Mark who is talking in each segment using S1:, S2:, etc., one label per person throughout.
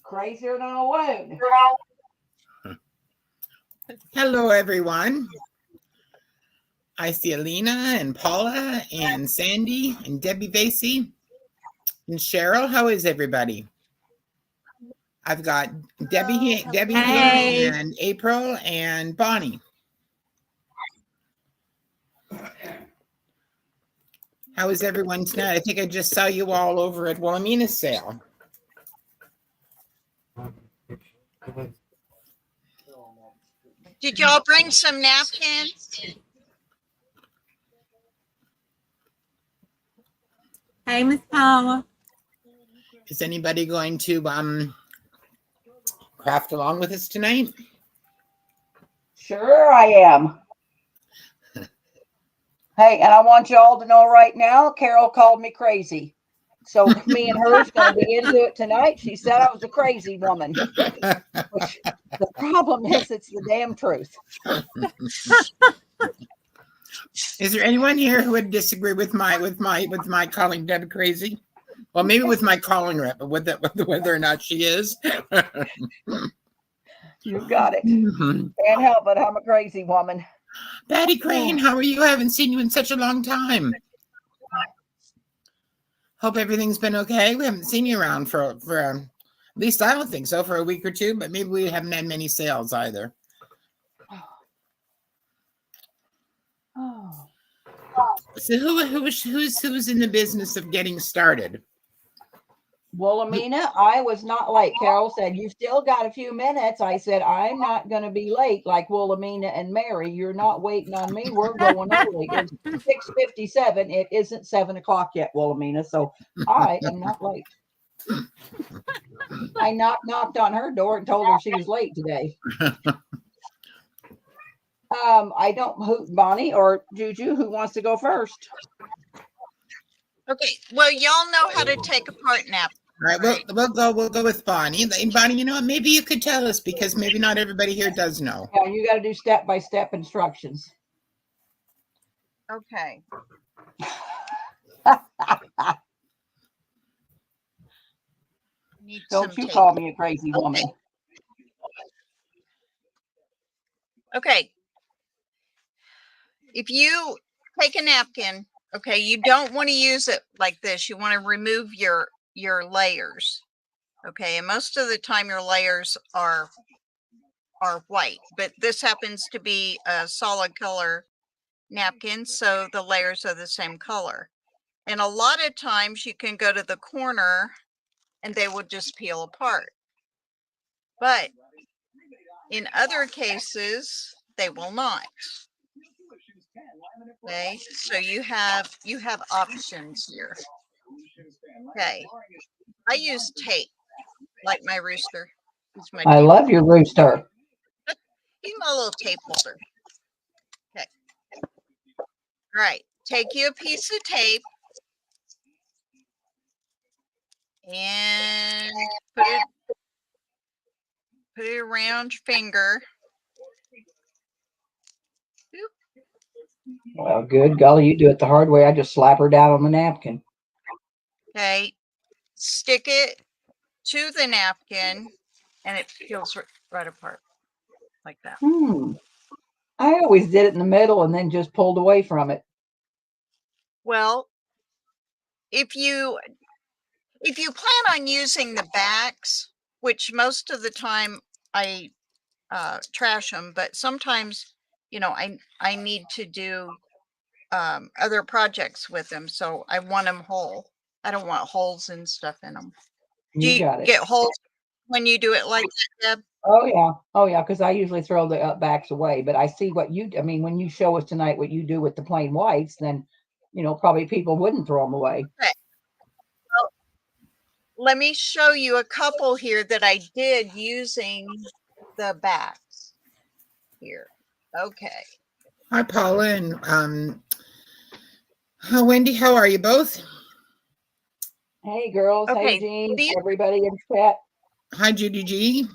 S1: Crazier than a loon.
S2: Hello, everyone. I see Alina and Paula and Sandy and Debbie Vasey and Cheryl. How is everybody? I've got Debbie here and April and Bonnie. How is everyone tonight? I think I just saw you all over at Willamina's sale.
S3: Did y'all bring some napkins?
S4: Hey, Miss Paula.
S2: Is anybody going to craft along with us tonight?
S1: Sure I am. Hey, and I want you all to know right now, Carol called me crazy. So me and her's going to be into it tonight. She said I was a crazy woman. Which the problem is, it's the damn truth.
S2: Is there anyone here who would disagree with my calling Deb crazy? Well, maybe with my calling her, but whether or not she is.
S1: You got it. Can't help it. I'm a crazy woman.
S2: Patty Crane, how are you? I haven't seen you in such a long time. Hope everything's been okay. We haven't seen you around for at least I don't think so, for a week or two, but maybe we haven't had many sales either.
S1: Oh.
S2: So who's in the business of getting started?
S1: Wilhelmina, I was not late. Carol said, "You still got a few minutes." I said, "I'm not going to be late like Wilhelmina and Mary. You're not waiting on me. We're going early. It's 6:57. It isn't 7 o'clock yet, Wilhelmina. So I am not late." I knocked on her door and told her she was late today. I don't, Bonnie or Juju, who wants to go first?
S3: Okay. Well, y'all know how to take apart napkins.
S2: All right, we'll go with Bonnie. And Bonnie, you know what? Maybe you could tell us, because maybe not everybody here does know.
S1: Yeah, you got to do step-by-step instructions.
S3: Okay.
S1: Don't you call me a crazy woman.
S3: Okay. If you take a napkin, okay, you don't want to use it like this. You want to remove your layers. Okay, and most of the time your layers are white, but this happens to be a solid color napkin, so the layers are the same color. And a lot of times you can go to the corner and they will just peel apart. But in other cases, they will not. Okay, so you have options here. Okay, I use tape, like my rooster.
S1: I love your rooster.
S3: He's my little tape holder. Okay. All right, take you a piece of tape and put it around your finger.
S1: Well, good golly, you do it the hard way. I just slap her down on the napkin.
S3: Okay, stick it to the napkin, and it peels right apart like that.
S1: I always did it in the middle and then just pulled away from it.
S3: Well, if you plan on using the backs, which most of the time I trash them, but sometimes, you know, I need to do other projects with them, so I want them whole. I don't want holes and stuff in them. Do you get holes when you do it like that, Deb?
S1: Oh yeah, because I usually throw the backs away, but I see what you, I mean, when you show us tonight what you do with the plain whites, then, you know, probably people wouldn't throw them away.
S3: Okay. Well, let me show you a couple here that I did using the backs here. Okay.
S2: Hi, Paula and Wendy. How are you both?
S1: Hey, girls.
S3: Okay.
S1: Hey, Jean. Everybody in chat.
S2: Hi, Judy G.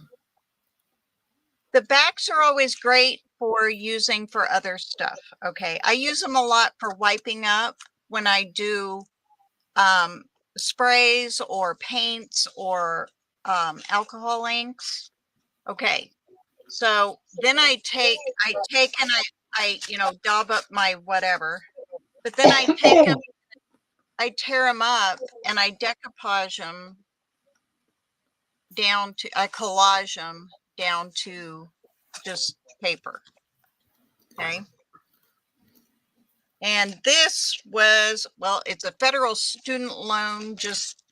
S3: The backs are always great for using for other stuff. Okay. I use them a lot for wiping up when I do sprays or paints or alcohol inks. Okay. So then I take and I, daub up my whatever, but then I take them, I tear them up and I decoupage them down to, I collage them down to just paper. Okay. And this was, well, it's a federal student loan just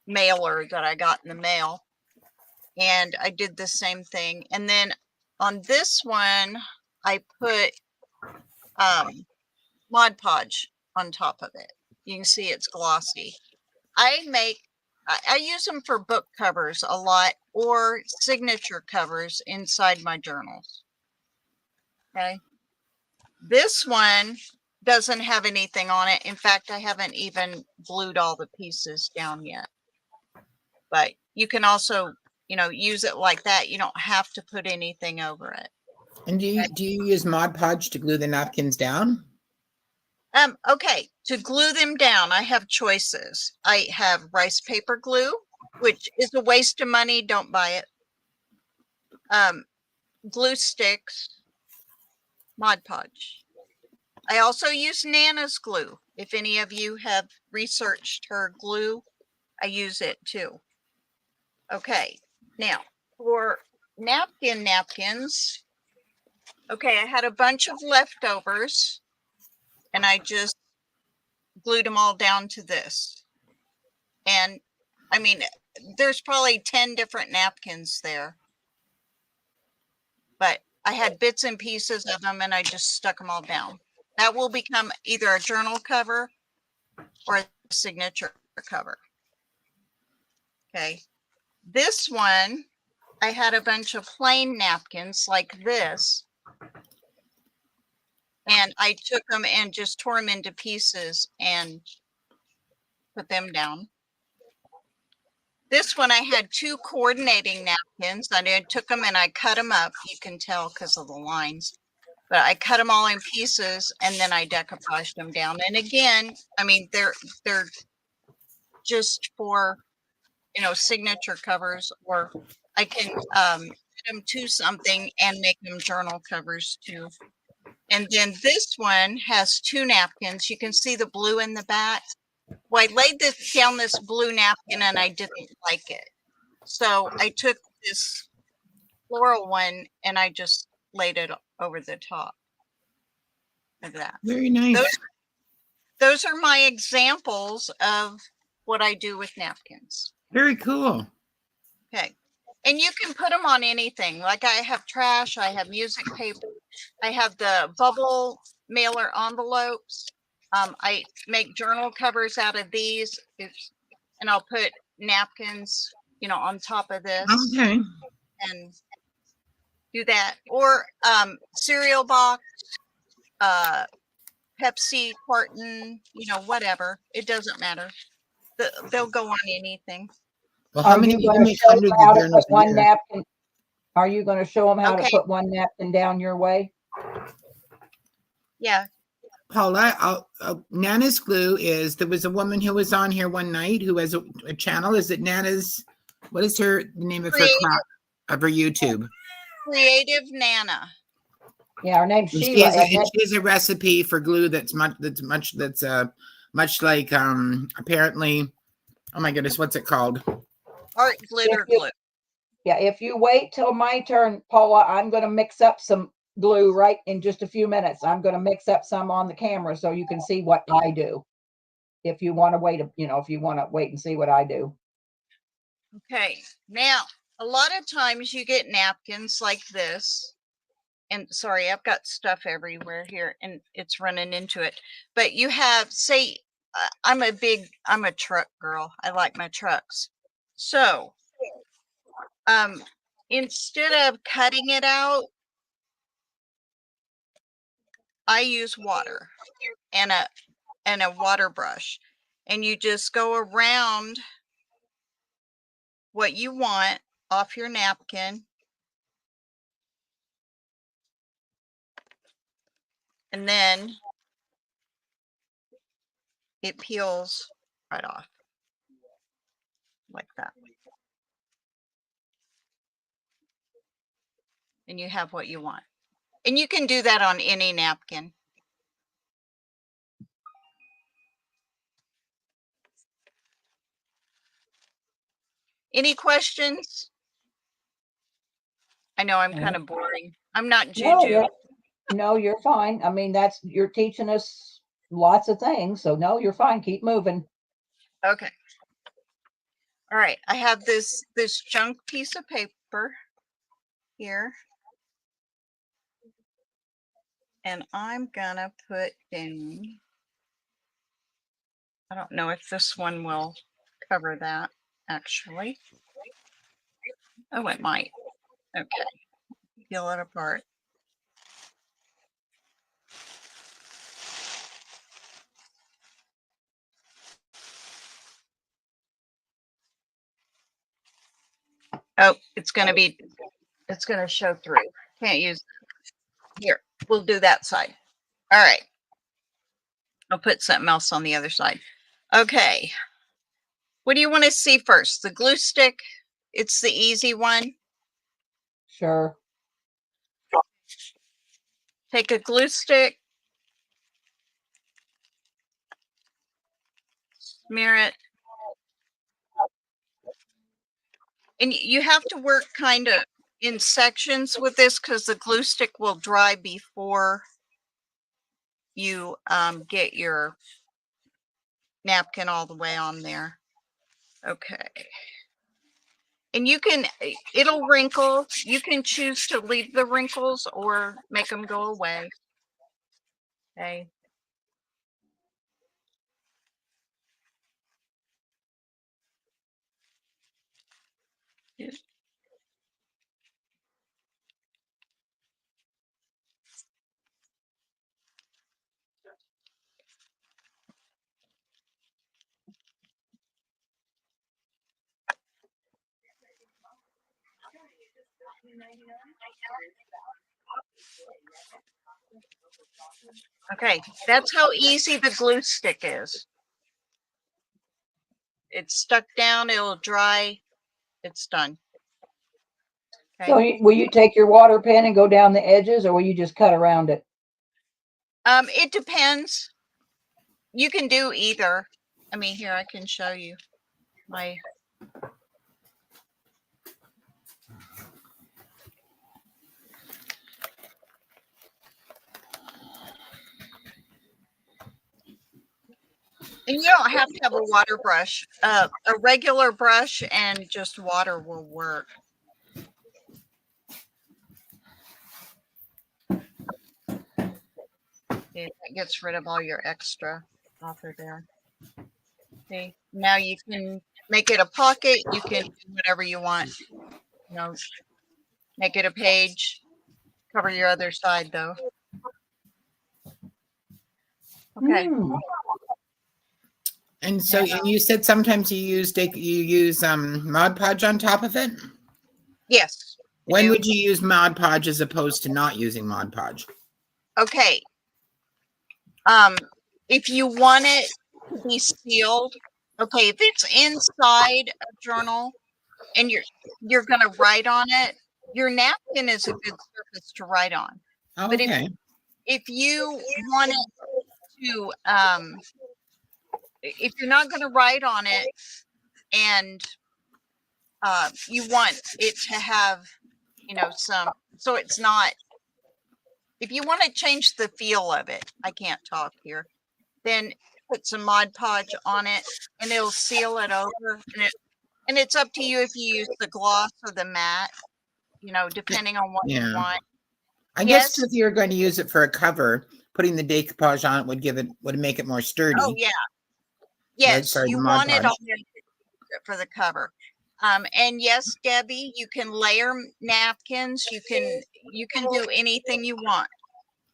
S3: mailer that I got in the mail. And I did the same thing. And then on this one, I put Mod Podge on top of it. You can see it's glossy. I use them for book covers a lot or signature covers inside my journals. Okay. This one doesn't have anything on it. In fact, I haven't even glued all the pieces down yet. But you can also, use it like that. You don't have to put anything over it.
S2: And do you use Mod Podge to glue the napkins down?
S3: Okay, to glue them down, I have choices. I have rice paper glue, which is a waste of money. Don't buy it. Glue sticks, Mod Podge. I also use Nana's glue. If any of you have researched her glue, I use it too. Okay, now for napkins, okay, I had a bunch of leftovers and I just glued them all down to this. And I mean, there's probably 10 different napkins there. But I had bits and pieces of them and I just stuck them all down. That will become either a journal cover or a signature cover. Okay. This one, I had a bunch of plain napkins like this. And I took them and just tore them into pieces and put them down. This one, I had 2 coordinating napkins. I took them and I cut them up. You can tell because of the lines. But I cut them all in pieces and then I decoupaged them down. And again, I mean, they're just for, signature covers, or I can put them to something and make them journal covers too. And then this one has 2 napkins. You can see the blue in the back. Well, I laid down this blue napkin and I didn't like it. So I took this floral one and I just laid it over the top of that.
S2: Very nice.
S3: Those are my examples of what I do with napkins.
S2: Very cool.
S3: Okay. And you can put them on anything. Like I have trash, I have music paper, I have the bubble mailer envelopes. I make journal covers out of these, and I'll put napkins, on top of this.
S2: Okay.
S3: And do that. Or cereal box, Pepsi carton, whatever. It doesn't matter. They'll go on anything.
S2: Well, how
S1: Are
S2: many
S1: you
S2: do you
S1: going to
S2: make
S1: show them
S2: hundreds
S1: how
S2: of
S1: to
S2: journals
S1: put
S2: a
S1: one
S2: year?
S1: napkin? Are you going to show them how to
S3: Okay.
S1: put one napkin down your way?
S3: Yeah.
S2: Paula, Nana's glue is, there was a woman who was on here one night who has a channel. Is it Nana's, what is the name of her YouTube?
S3: Creative Nana.
S1: Yeah, her name's
S2: And
S1: Sheila.
S2: she has a recipe for glue that's much like apparently, oh my goodness, what's it called?
S3: Art glitter glue.
S1: Yeah, if you wait till my turn, Paula, I'm going to mix up some glue right in just a few minutes. I'm going to mix up some on the camera so you can see what I do. If you want to wait, if you want to wait and see what I do.
S3: Okay. Now, a lot of times you get napkins like this. And sorry, I've got stuff everywhere here and it's running into it. But you have, say, I'm a truck girl. I like my trucks. So, instead of cutting it out, I use water and a water brush. And you just go around what you want off your napkin. And then it peels right off like that. and you have what you want. And you can do that on any napkin. Any questions? I know I'm kind of boring. I'm not Juju.
S1: No, you're fine. I mean, you're teaching us lots of things. So no, you're fine. Keep moving.
S3: Okay. All right. I have this junk piece of paper here. And I'm gonna put in, I don't know if this one will cover that actually. Oh, it might. Okay. Peel it apart. Oh, it's going to show through. Can't use here. We'll do that side. All right. I'll put something else on the other side. Okay. What do you want to see first? The glue stick? It's the easy one.
S1: Sure.
S3: Take a glue stick. Smear it. And you have to work kind of in sections with this because the glue stick will dry before you get your napkin all the way on there. Okay. And it'll wrinkle. You can choose to leave the wrinkles or make them go away. Okay. Yeah. Okay, that's how easy the glue stick is. It's stuck down, it'll dry, it's done. Okay.
S1: So will you take your water pen and go down the edges, or will you just cut around it?
S3: It depends. You can do either. I mean, here I can show you my. And you don't have to have a water brush. A regular brush and just water will work. Okay, that gets rid of all your extra off of there. Okay, now you can make it a pocket. You can do whatever you want. You know, make it a page. Cover your other side though. Okay.
S2: And so, and you said sometimes you use Mod Podge on top of it.
S3: Yes.
S2: When would you use Mod Podge as opposed to not using Mod Podge?
S3: Okay. If you want it to be sealed, okay, if it's inside a journal and you're gonna write on it, your napkin is a good surface to write on.
S2: Oh,
S3: but
S2: okay.
S3: if you want it to if you're not going to write on it and you want it to have, you know, so it's not, if you want to change the feel of it, I can't talk here, then put some Mod Podge on it and it'll seal it over. And it's up to you if you use the gloss or the matte, you know, depending on what you want.
S2: I guess if you're going to use it for a cover, putting the decoupage on it would make it more sturdy.
S3: Oh yeah. Yes,
S2: right?
S3: you want it on there for the cover. And yes, Debbie, you can layer napkins. You can do anything you want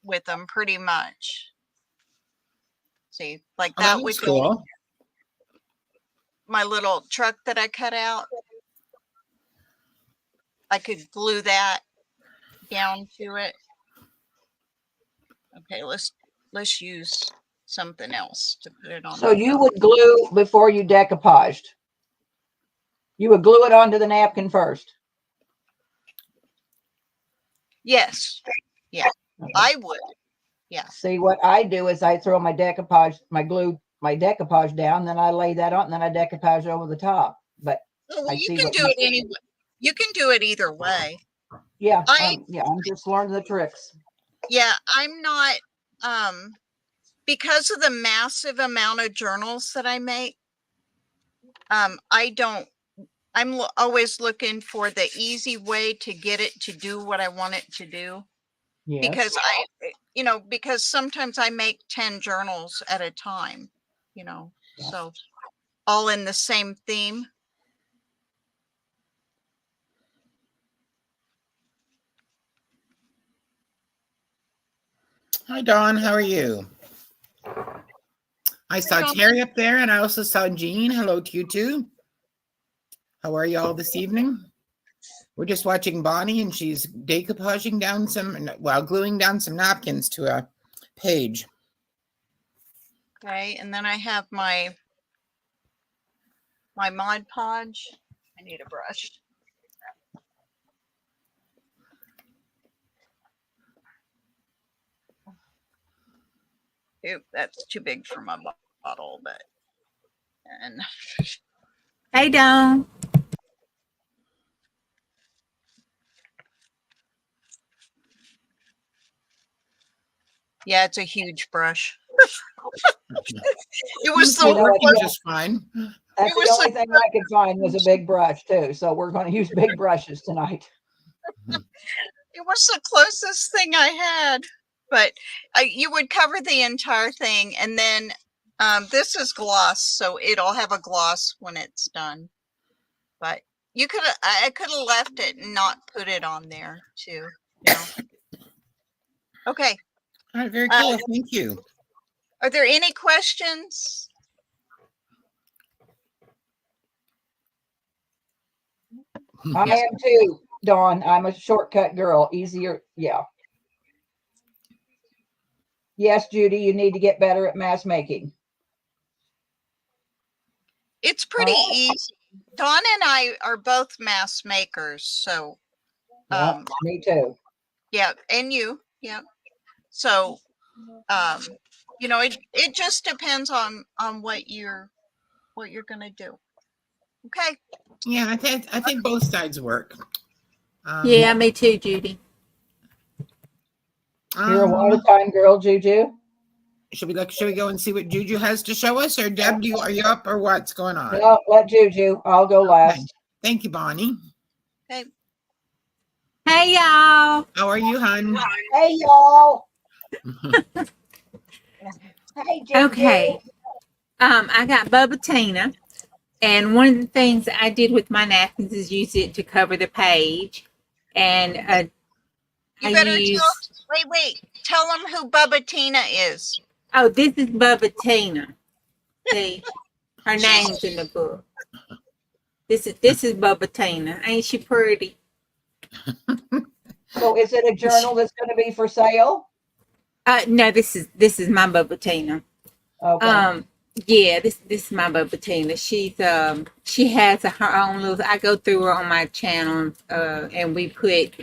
S3: with them, pretty much. See, like that was cool. My little truck that I cut out, I could glue that down to it. Okay, let's use something else to put it on.
S1: So you would glue before you decoupaged. You would glue it onto the napkin first.
S3: Yes. Yeah, I would. Yeah.
S1: See, what I do is I throw my decoupage, my decoupage down, then I lay that on, and then I decoupage over the top. But
S3: Oh, well,
S1: I
S3: you
S1: see
S3: can
S1: what
S3: do
S1: you
S3: it
S1: said.
S3: anyway. You can do it either way.
S1: Yeah,
S3: I
S1: I'm just learning the tricks.
S3: Yeah, I'm not because of the massive amount of journals that I make. I don't. Always looking for the easy way to get it to do what I want it to do.
S1: Yes.
S3: Because because sometimes I make 10 journals at a time, so all in the same theme.
S2: Hi, Dawn. How are you? I saw Terry up there, and I also saw Jean. Hello to you, too. How are you all this evening? We're just watching Bonnie, and she's decoupaging down gluing down some napkins to a page.
S3: Okay, and then I have my Mod Podge. I need a brush. Oop, that's too big for my bottle, and
S4: Hey, Dawn.
S3: yeah, it's a huge brush. It was
S2: It
S3: the
S2: working just fine.
S1: That's the only thing I could find was a big brush too. So we're going to use big brushes tonight.
S3: it was the closest thing I had, but you would cover the entire thing, and then this is gloss, so it'll have a gloss when it's done. But I could have left it and not put it on there too. Okay.
S2: All right, very cool. Thank you.
S3: Are there any questions?
S1: I am too, Dawn. I'm a shortcut girl. Easier. Yeah. Yes, Judy, you need to get better at mask making.
S3: It's pretty easy. Dawn and I are both mask makers, so
S1: yeah, me too.
S3: Yeah, and you, yeah. So it just depends on what you're gonna do. Okay.
S2: Yeah, I think both sides work.
S4: Yeah, me too, Judy.
S1: You're a watertime girl, Juju.
S2: Should we go and see what Juju has to show us, or Deb, are you up, or what's going on?
S1: No, let Juju. I'll go last.
S2: Okay. Thank you, Bonnie.
S3: Okay.
S4: Hey, y'all.
S2: How are you, hon?
S1: Hey, y'all. Hey, Juju.
S4: Okay. I got Bubba Tina, and one of the things I did with my napkins is use it to cover the page, and
S3: you better wait. Tell them who Bubba Tina is.
S4: Oh, this is Bubba Tina. See, her name's in the book. This is Bubba Tina. Ain't she pretty?
S1: So is it a journal that's going to be for sale?
S4: No, this is my Bubba Tina.
S1: Okay.
S4: Yeah, this is my Bubba Tina. She has her own little. I go through her on my channel, and we put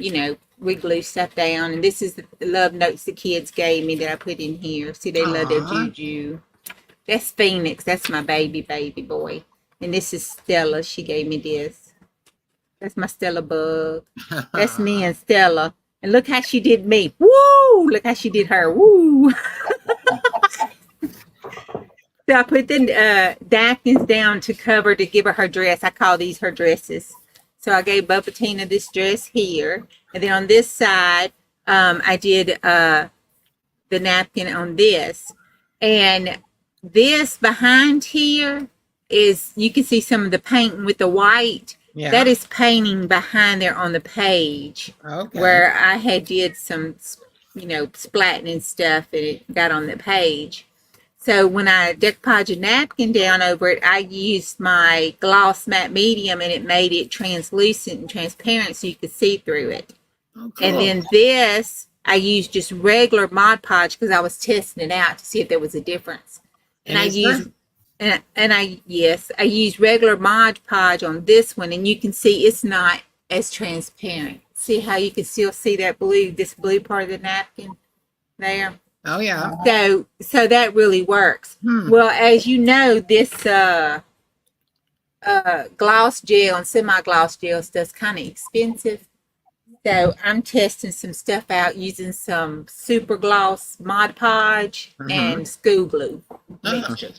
S4: we glue stuff down. And this is the love notes the kids gave me that I put in here. See, they love their Juju. That's Phoenix. That's my baby boy. And this is Stella. She gave me this. That's my Stella bug. That's me and Stella. And look how she did me. Woo! Look how she did her. Woo! So I put the napkins down to give her dress. I call these her dresses. So I gave Bubba Tina this dress here. And then on this side, I did the napkin on this. And this behind here is, you can see some of the painting with the white. Yeah. That is painting behind there on the page. Okay. Where I had did some, splatting and stuff, and it got on the page. So when I decoupaged a napkin down over it, I used my gloss matte medium, and it made it translucent and transparent so you could see through it. Oh, cool. And then this, I used just regular Mod Podge because I was testing it out to see if there was a difference. And I used, I used regular Mod Podge on this one, and you can see it's not as transparent. See how you can still see that this blue part of the napkin there?
S2: Oh yeah.
S4: So that really works.
S2: Hmm.
S4: Well, as you know, this gloss gel and semi-gloss gel stuff's kind of expensive. So I'm testing some stuff out using some super gloss Mod Podge and school glue mixture.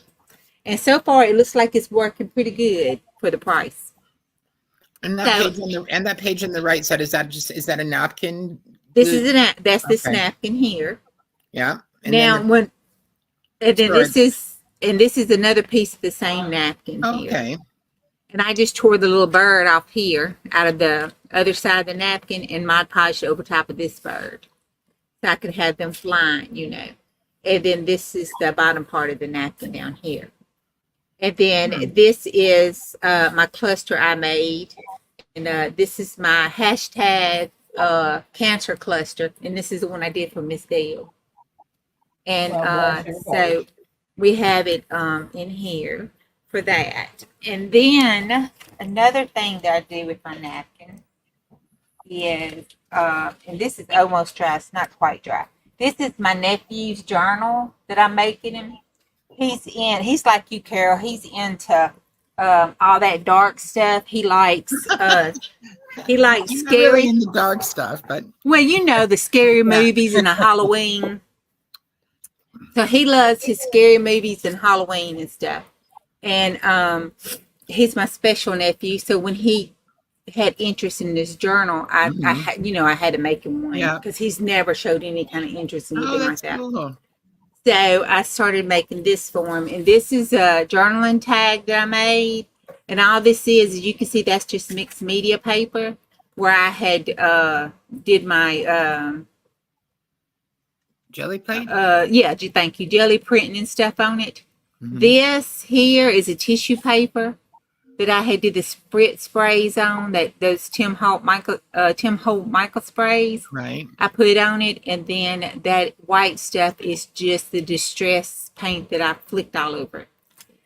S4: And so far it looks like it's working pretty good for the price.
S2: And that page on the right side, is that a napkin?
S4: This is this napkin here.
S2: Yeah. And this
S4: is another piece of the same napkin here.
S2: Okay.
S4: And I just tore the little bird off here out of the other side of the napkin and Mod Podged over top of this bird. So I could have them flying, you know. And then this is the bottom part of the napkin down here. And then this is my cluster I made. And this is my hashtag cancer cluster. And this is the one I did for Miss Dale. And so we have it in here for that. And then another thing that I do with my napkin is, and this is almost dry, it's not quite dry. This is my nephew's journal that I'm making him. He's like you, Carol. He's into all that dark stuff. He likes scary.
S2: Not really into dark stuff, but
S4: well, you know, the scary movies and the Halloween. So he loves his scary movies and Halloween and stuff. And he's my special nephew. So when he had interest in this journal, I had to make him one because he's never showed any kind of interest in anything like that. Cool. So I started making this for him, and this is a journaling tag that I made. And all this is you can see that's just mixed media paper where I had did my
S2: jelly plate.
S4: Thank you, jelly printing and stuff on it. This here is a tissue paper that I had did the spritz sprays on, those Tim Holt Michael sprays.
S2: Right.
S4: I put on it, and then that white stuff is just the distress paint that I flicked all over it.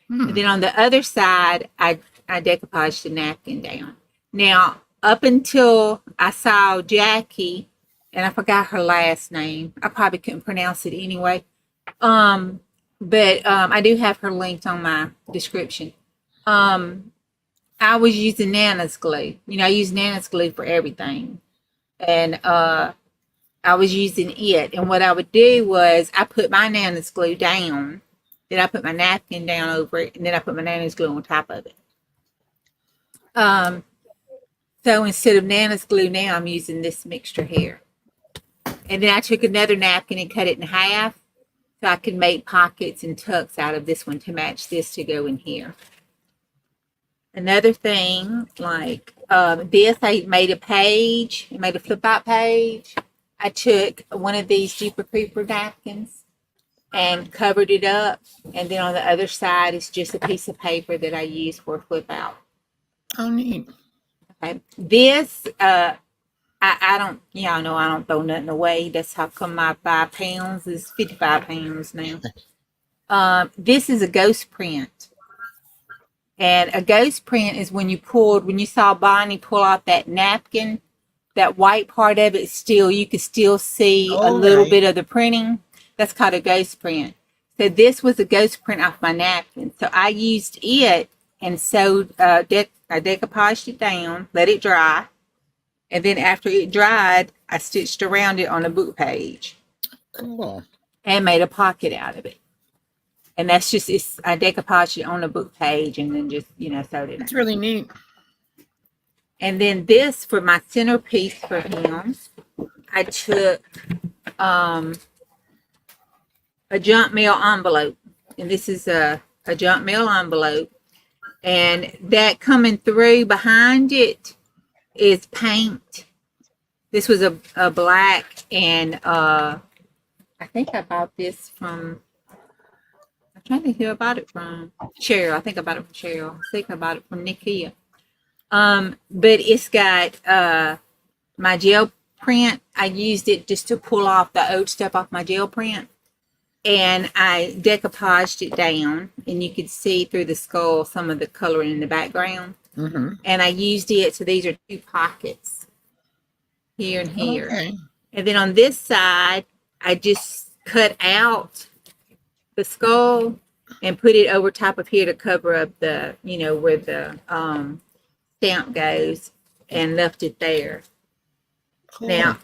S4: And then on the other side, I decoupaged the napkin down. Now, up until I saw Jackie, and I forgot her last name. I probably couldn't pronounce it anyway. But I do have her linked on my description. I was using Nana's glue. You know, I use Nana's glue for everything. And I was using it. And what I would do was I put my Nana's glue down. Then I put my napkin down over it. And then I put my Nana's glue on top of it. So instead of Nana's glue now, I'm using this mixture here. And then I took another napkin and cut it in half. So I can make pockets and tucks out of this one to match this to go in here. Another thing, like this, I made a page. I made a flip-out page. I took one of these Jeepers Creepers napkins and covered it up. And then on the other side is just a piece of paper that I use for a flip-out.
S2: Oh, neat.
S4: Okay. This, I don't, y'all know I don't throw nothing away. That's how come my 5 pounds is 55 pounds now. This is a ghost print. And a ghost print is when you saw Bonnie pull out that napkin, that white part of it still, you could still see a little bit of the printing. That's called a ghost print. So this was a ghost print off my napkin. So I used it and sewed, I decoupaged it down, let it dry. And then after it dried, I stitched around it on a book page.
S2: Cool.
S4: And made a pocket out of it. And that's just, I decoupaged it on a book page and then just, sewed it.
S2: It's really neat.
S4: And then this, for my centerpiece for him, I took a junk mail envelope. And this is a junk mail envelope. And that coming through behind it is paint. This was a black, and I think I bought this from, I'm trying to hear about it from Cheryl. I think I bought it from Cheryl. I think I bought it from Nikia. But it's got my gel print. I used it just to pull off the old stuff off my gel print. And I decoupaged it down, and you could see through the skull some of the coloring in the background. And I used it, so these are 2 pockets. here and here.
S2: Okay.
S4: And then on this side, I just cut out the skull and put it over top of here to cover up the, where the stamp goes, and left it there.
S2: Cool.
S4: Now,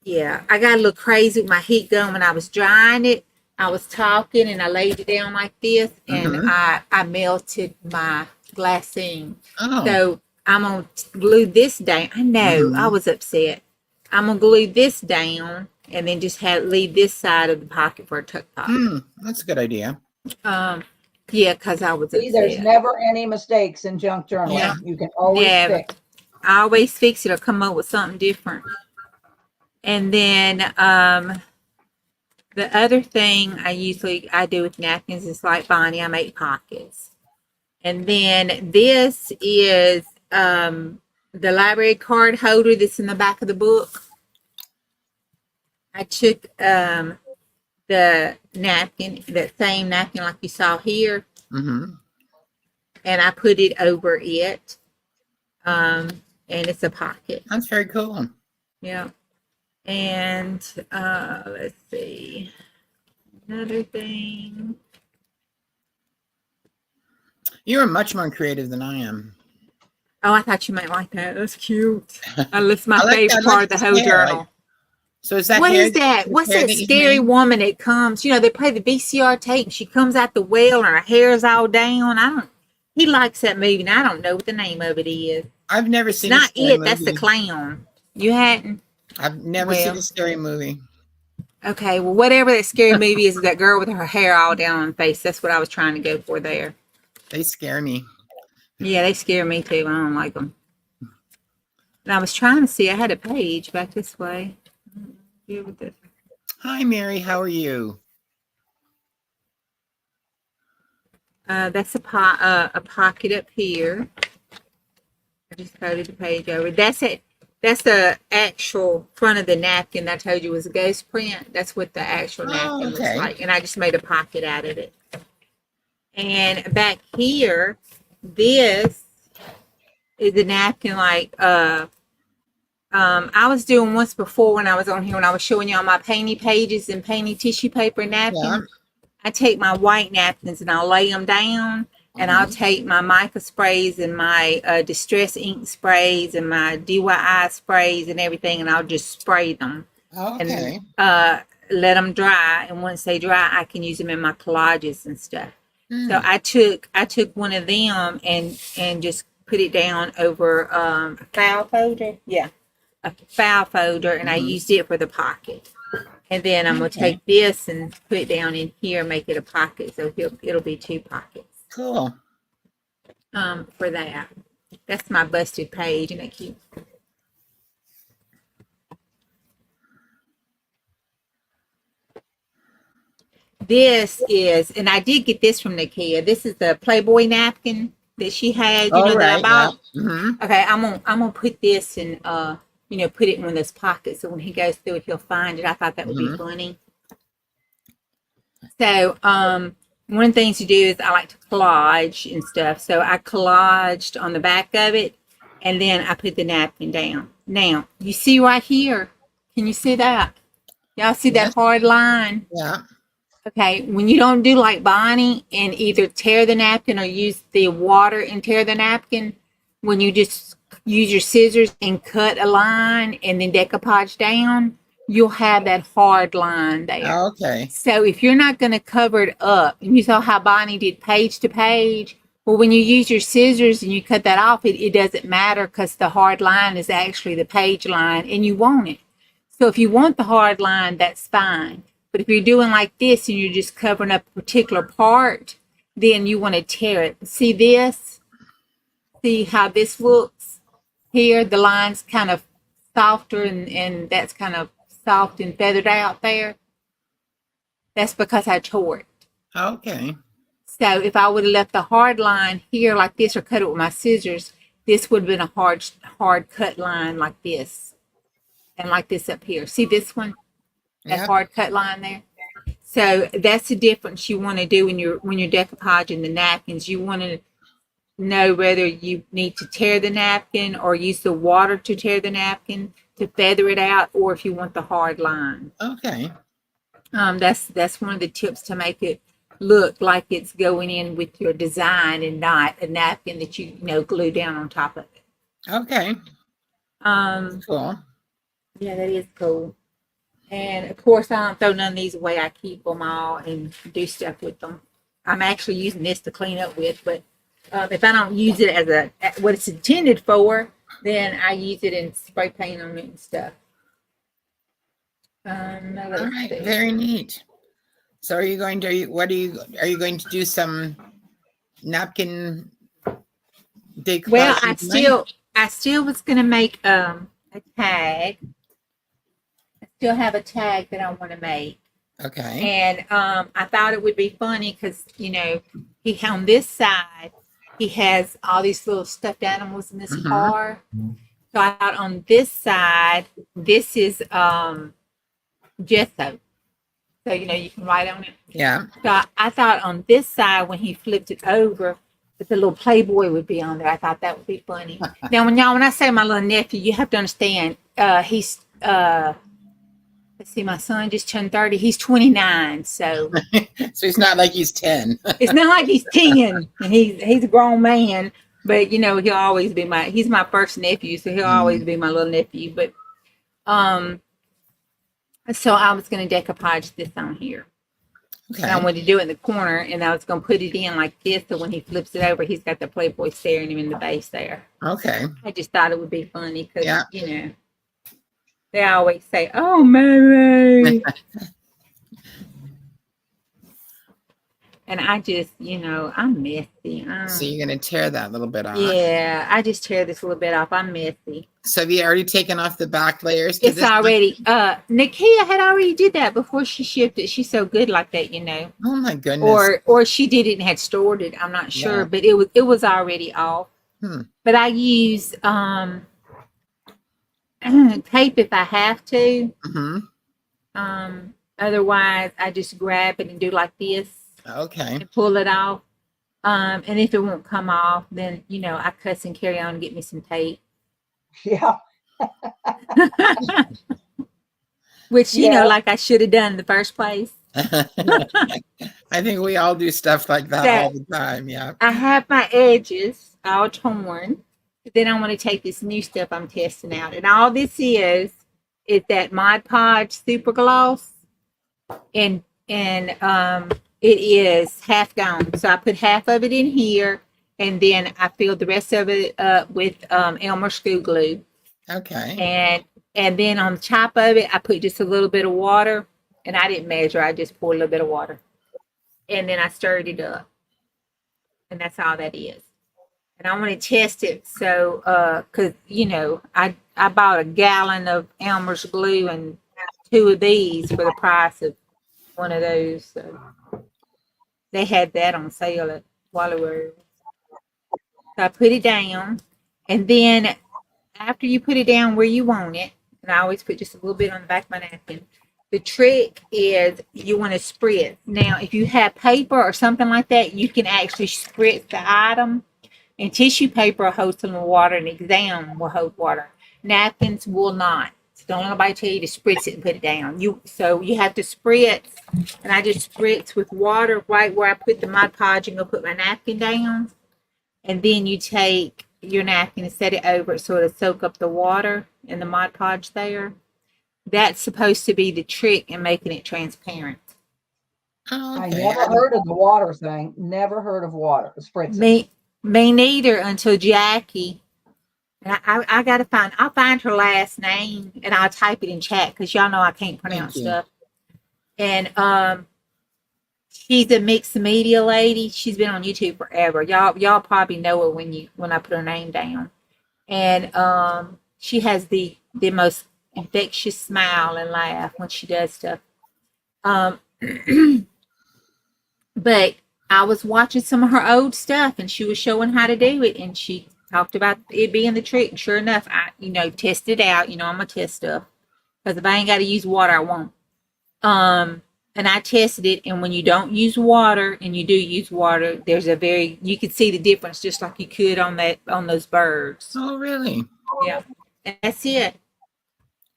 S4: yeah, I got a little crazy with my heat gun when I was drying it. I was talking and I laid it down like this, and I melted my glassine.
S2: Oh.
S4: So I'm going to glue this down. I know, I was upset. I'm going to glue this down and then just leave this side of the pocket for a tuck pocket.
S2: That's a good idea.
S4: Yeah, because I was
S1: See,
S4: upset.
S1: there's never any mistakes in junk journaling.
S2: Yeah.
S1: You can always fix.
S4: I always fix it or come up with something different. And then the other thing I do with napkins is like Bonnie, I make pockets. And then this is the library card holder that's in the back of the book. I took the napkin, that same napkin like you saw here, and I put it over it. And it's a pocket.
S2: That's very cool.
S4: Yeah. And let's see. Another thing.
S2: You are much more creative than I am.
S4: Oh, I thought you might like that. That's cute. That's my
S2: I like
S4: favorite part of the whole journal.
S2: So is that
S4: What
S2: hair,
S4: is that? What's
S2: hair
S4: that
S2: you
S4: scary
S2: made?
S4: woman that comes? They play the VCR tape and she comes out the well and her hair's all down. He likes that movie and I don't know what the name of it is.
S2: I've never
S4: It's
S2: seen a
S4: not
S2: scary
S4: it,
S2: movie.
S4: that's the clown. You hadn't?
S2: I've never seen a scary movie.
S4: Okay, well, whatever that scary movie is, that girl with her hair all down on the face. That's what I was trying to go for there.
S2: They scare me.
S4: Yeah, they scare me too. I don't like them. And I was trying to see. I had a page back this way.
S2: Hi, Mary. How are you?
S4: That's a pocket up here. I just folded the page over. That's it. That's the actual front of the napkin I told you was a ghost print. That's what the actual napkin looks like. And I just made a pocket out of it. And back here, this is a napkin like I was doing once before when I was on here, when I was showing you all my painty pages and painty tissue paper napkins. Yeah. I take my white napkins and I'll lay them down, and I'll take my mica sprays and my distress ink sprays and my DIY sprays and everything, and I'll just spray them.
S2: Okay.
S4: And let them dry. And once they dry, I can use them in my collages and stuff. So I took one of them and just put it down over a file folder. Yeah, a file folder, and I used it for the pocket. And then I'm going to take this and put it down in here, make it a pocket. So it'll be 2 pockets.
S2: Cool.
S4: For that. That's my busted page. Isn't that cute? This is, and I did get this from Nakia. This is the Playboy napkin that she had, that I bought. Yeah. Okay, I'm gonna put this in put it in one of those pockets, so when he goes through it, he'll find it. I thought that would be funny. So, one of the things to do is I like to collage and stuff. So I collaged on the back of it, and then I put the napkin down. Now, you see right here, can you see that? Y'all see that hard line?
S2: Yeah.
S4: Okay, when you don't do like Bonnie and either tear the napkin or use the water and tear the napkin, when you just use your scissors and cut a line and then decoupage down, you'll have that hard line there.
S2: Okay.
S4: So if you're not going to cover it up, and you saw how Bonnie did page to page, well, when you use your scissors and you cut that off, it doesn't matter, because the hard line is actually the page line and you want it. So if you want the hard line, that's fine. But if you're doing like this and you're just covering up a particular part, then you want to tear it. See this? See how this looks? Here, the line's kind of softer and that's kind of soft and feathered out there. That's because I tore it.
S2: Okay.
S4: So if I would have left the hard line here like this or cut it with my scissors, this would have been a hard cut line like this. And like this up here. See this one? That hard cut line there. So that's the difference you want to do when you're decoupaging the napkins. You want to know whether you need to tear the napkin or use the water to tear the napkin to feather it out, or if you want the hard line.
S2: Okay.
S4: That's one of the tips to make it look like it's going in with your design and not a napkin that you know glue down on top of it.
S2: Okay. Cool.
S4: Yeah, that is cool. And of course, I don't throw none of these away. I keep them all and do stuff with them. I'm actually using this to clean up with, but if I don't use it as what it's intended for, then I use it and spray paint on it and stuff.
S2: All right. Very neat. So are you going to do some napkin decoupage?
S4: Well, I still was gonna make a tag. I still have a tag that I want to make.
S2: Okay.
S4: And I thought it would be funny because, you know, he on this side, he has all these little stuffed animals in this car. So I thought on this side, this is gesso. So, you know, you can write on it.
S2: Yeah.
S4: So I thought on this side, when he flipped it over, that the little Playboy would be on there. I thought that would be funny. Now, when I say my little nephew, you have to understand, he's let's see, my son just turned 30. He's 29. So
S2: So it's not like he's 10.
S4: it's not like he's 10 and he's a grown man, but you know, he'll always be he's my first nephew. So he'll always be my little nephew. But, so I was going to decoupage this on here.
S2: Okay.
S4: And I wanted to do it in the corner, and I was going to put it in like this, so when he flips it over, he's got the Playboy staring him in the base there.
S2: Okay.
S4: I just thought it would be funny because,
S2: Yeah.
S4: you know, they always say, "Oh, Mary," and I just, you know, I'm messy.
S2: So you're going to tear that little bit off.
S4: Yeah, I just tear this little bit off. I'm messy.
S2: So have you already taken off the back layers?
S4: It's already, Nakia had already did that before she shipped it. She's so good like that, you know.
S2: Oh my goodness.
S4: Or she did it and had stored it. I'm not sure,
S2: Yeah.
S4: but it was already off. But I use tape if I have to. Otherwise, I just grab it and do like this
S2: Okay.
S4: and pull it off. And if it won't come off, then you know I cuss and carry on and get me some tape.
S1: Yeah.
S4: Which you
S1: Yeah.
S4: know, like I should have done in the first place.
S2: I think we all do stuff like that all the time. Yeah.
S4: I have my edges all torn. But then I want to take this new stuff I'm testing out. And all this is that Mod Podge Super Gloss. And it is half gone. So I put half of it in here, and then I filled the rest of it up with Elmer Screw Glue.
S2: Okay.
S4: And then on the top of it, I put just a little bit of water, and I didn't measure. I just poured a little bit of water, and then I stirred it up, and that's all that is. And I want to test it, so because you know I bought a gallon of Elmer's glue and 2 of these for the price of one of those. So they had that on sale at Wallower. So I put it down, and then after you put it down where you want it, and I always put just a little bit on the back of my napkin. The trick is you want to spritz. Now, if you have paper or something like that, you can actually spritz the item. And tissue paper will hold some water, and exam will hold water. Napkins will not. So don't let nobody tell you to spritz it and put it down. So you have to spritz, and I just spritz with water right where I put the Mod Podge and go put my napkin down. And then you take your napkin and set it over it so it'll soak up the water and the Mod Podge there. That's supposed to be the trick in making it transparent.
S2: Oh,
S1: I
S2: okay.
S1: never heard of the water thing. Never heard of water. Spritz.
S4: Me neither until Jackie. And I gotta I'll find her last name and I'll type it in chat because y'all know I can't pronounce
S2: Thank you.
S4: stuff. And she's a mixed media lady. She's been on YouTube forever. Y'all probably know her when I put her name down. And she has the most infectious smile and laugh when she does stuff. But I was watching some of her old stuff, and she was showing how to do it, and she talked about it being the trick. And sure enough, I tested it out. I'm gonna test stuff because if I ain't got to use water, I won't. and I tested it. And when you don't use water and you do use water, you can see the difference just like you could on those birds.
S2: Oh, really?
S4: Yeah. And that's it.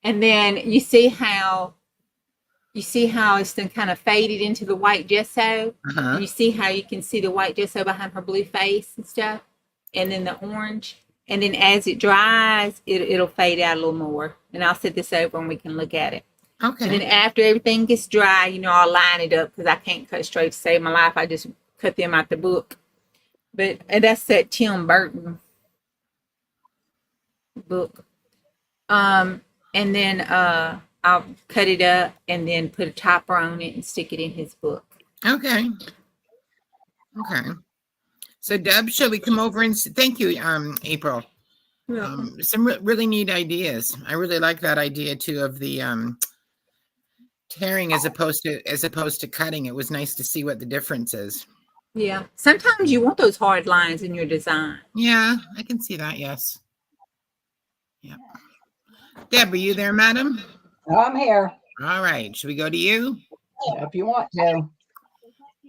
S4: And then you see how it's then kind of faded into the white gesso.
S2: Uh-huh.
S4: And you see how you can see the white gesso behind her blue face and stuff. And then the orange. And then as it dries, it'll fade out a little more. And I'll set this over and we can look at it.
S2: Okay.
S4: And then after everything gets dry, I'll line it up because I can't cut straight to save my life. I just cut them out the book. And that's that Tim Burton book. And then I'll cut it up and then put a topper on it and stick it in his book.
S2: Okay. So Deb, shall we come over and thank you, April. Some really neat ideas. I really like that idea too of the tearing as opposed to cutting. It was nice to see what the difference is.
S4: Yeah. Sometimes you want those hard lines in your design.
S2: Yeah, I can see that. Yes. Yeah. Deb, are you there, madam?
S1: I'm here
S2: All right. Should we go to you?
S1: if you want to.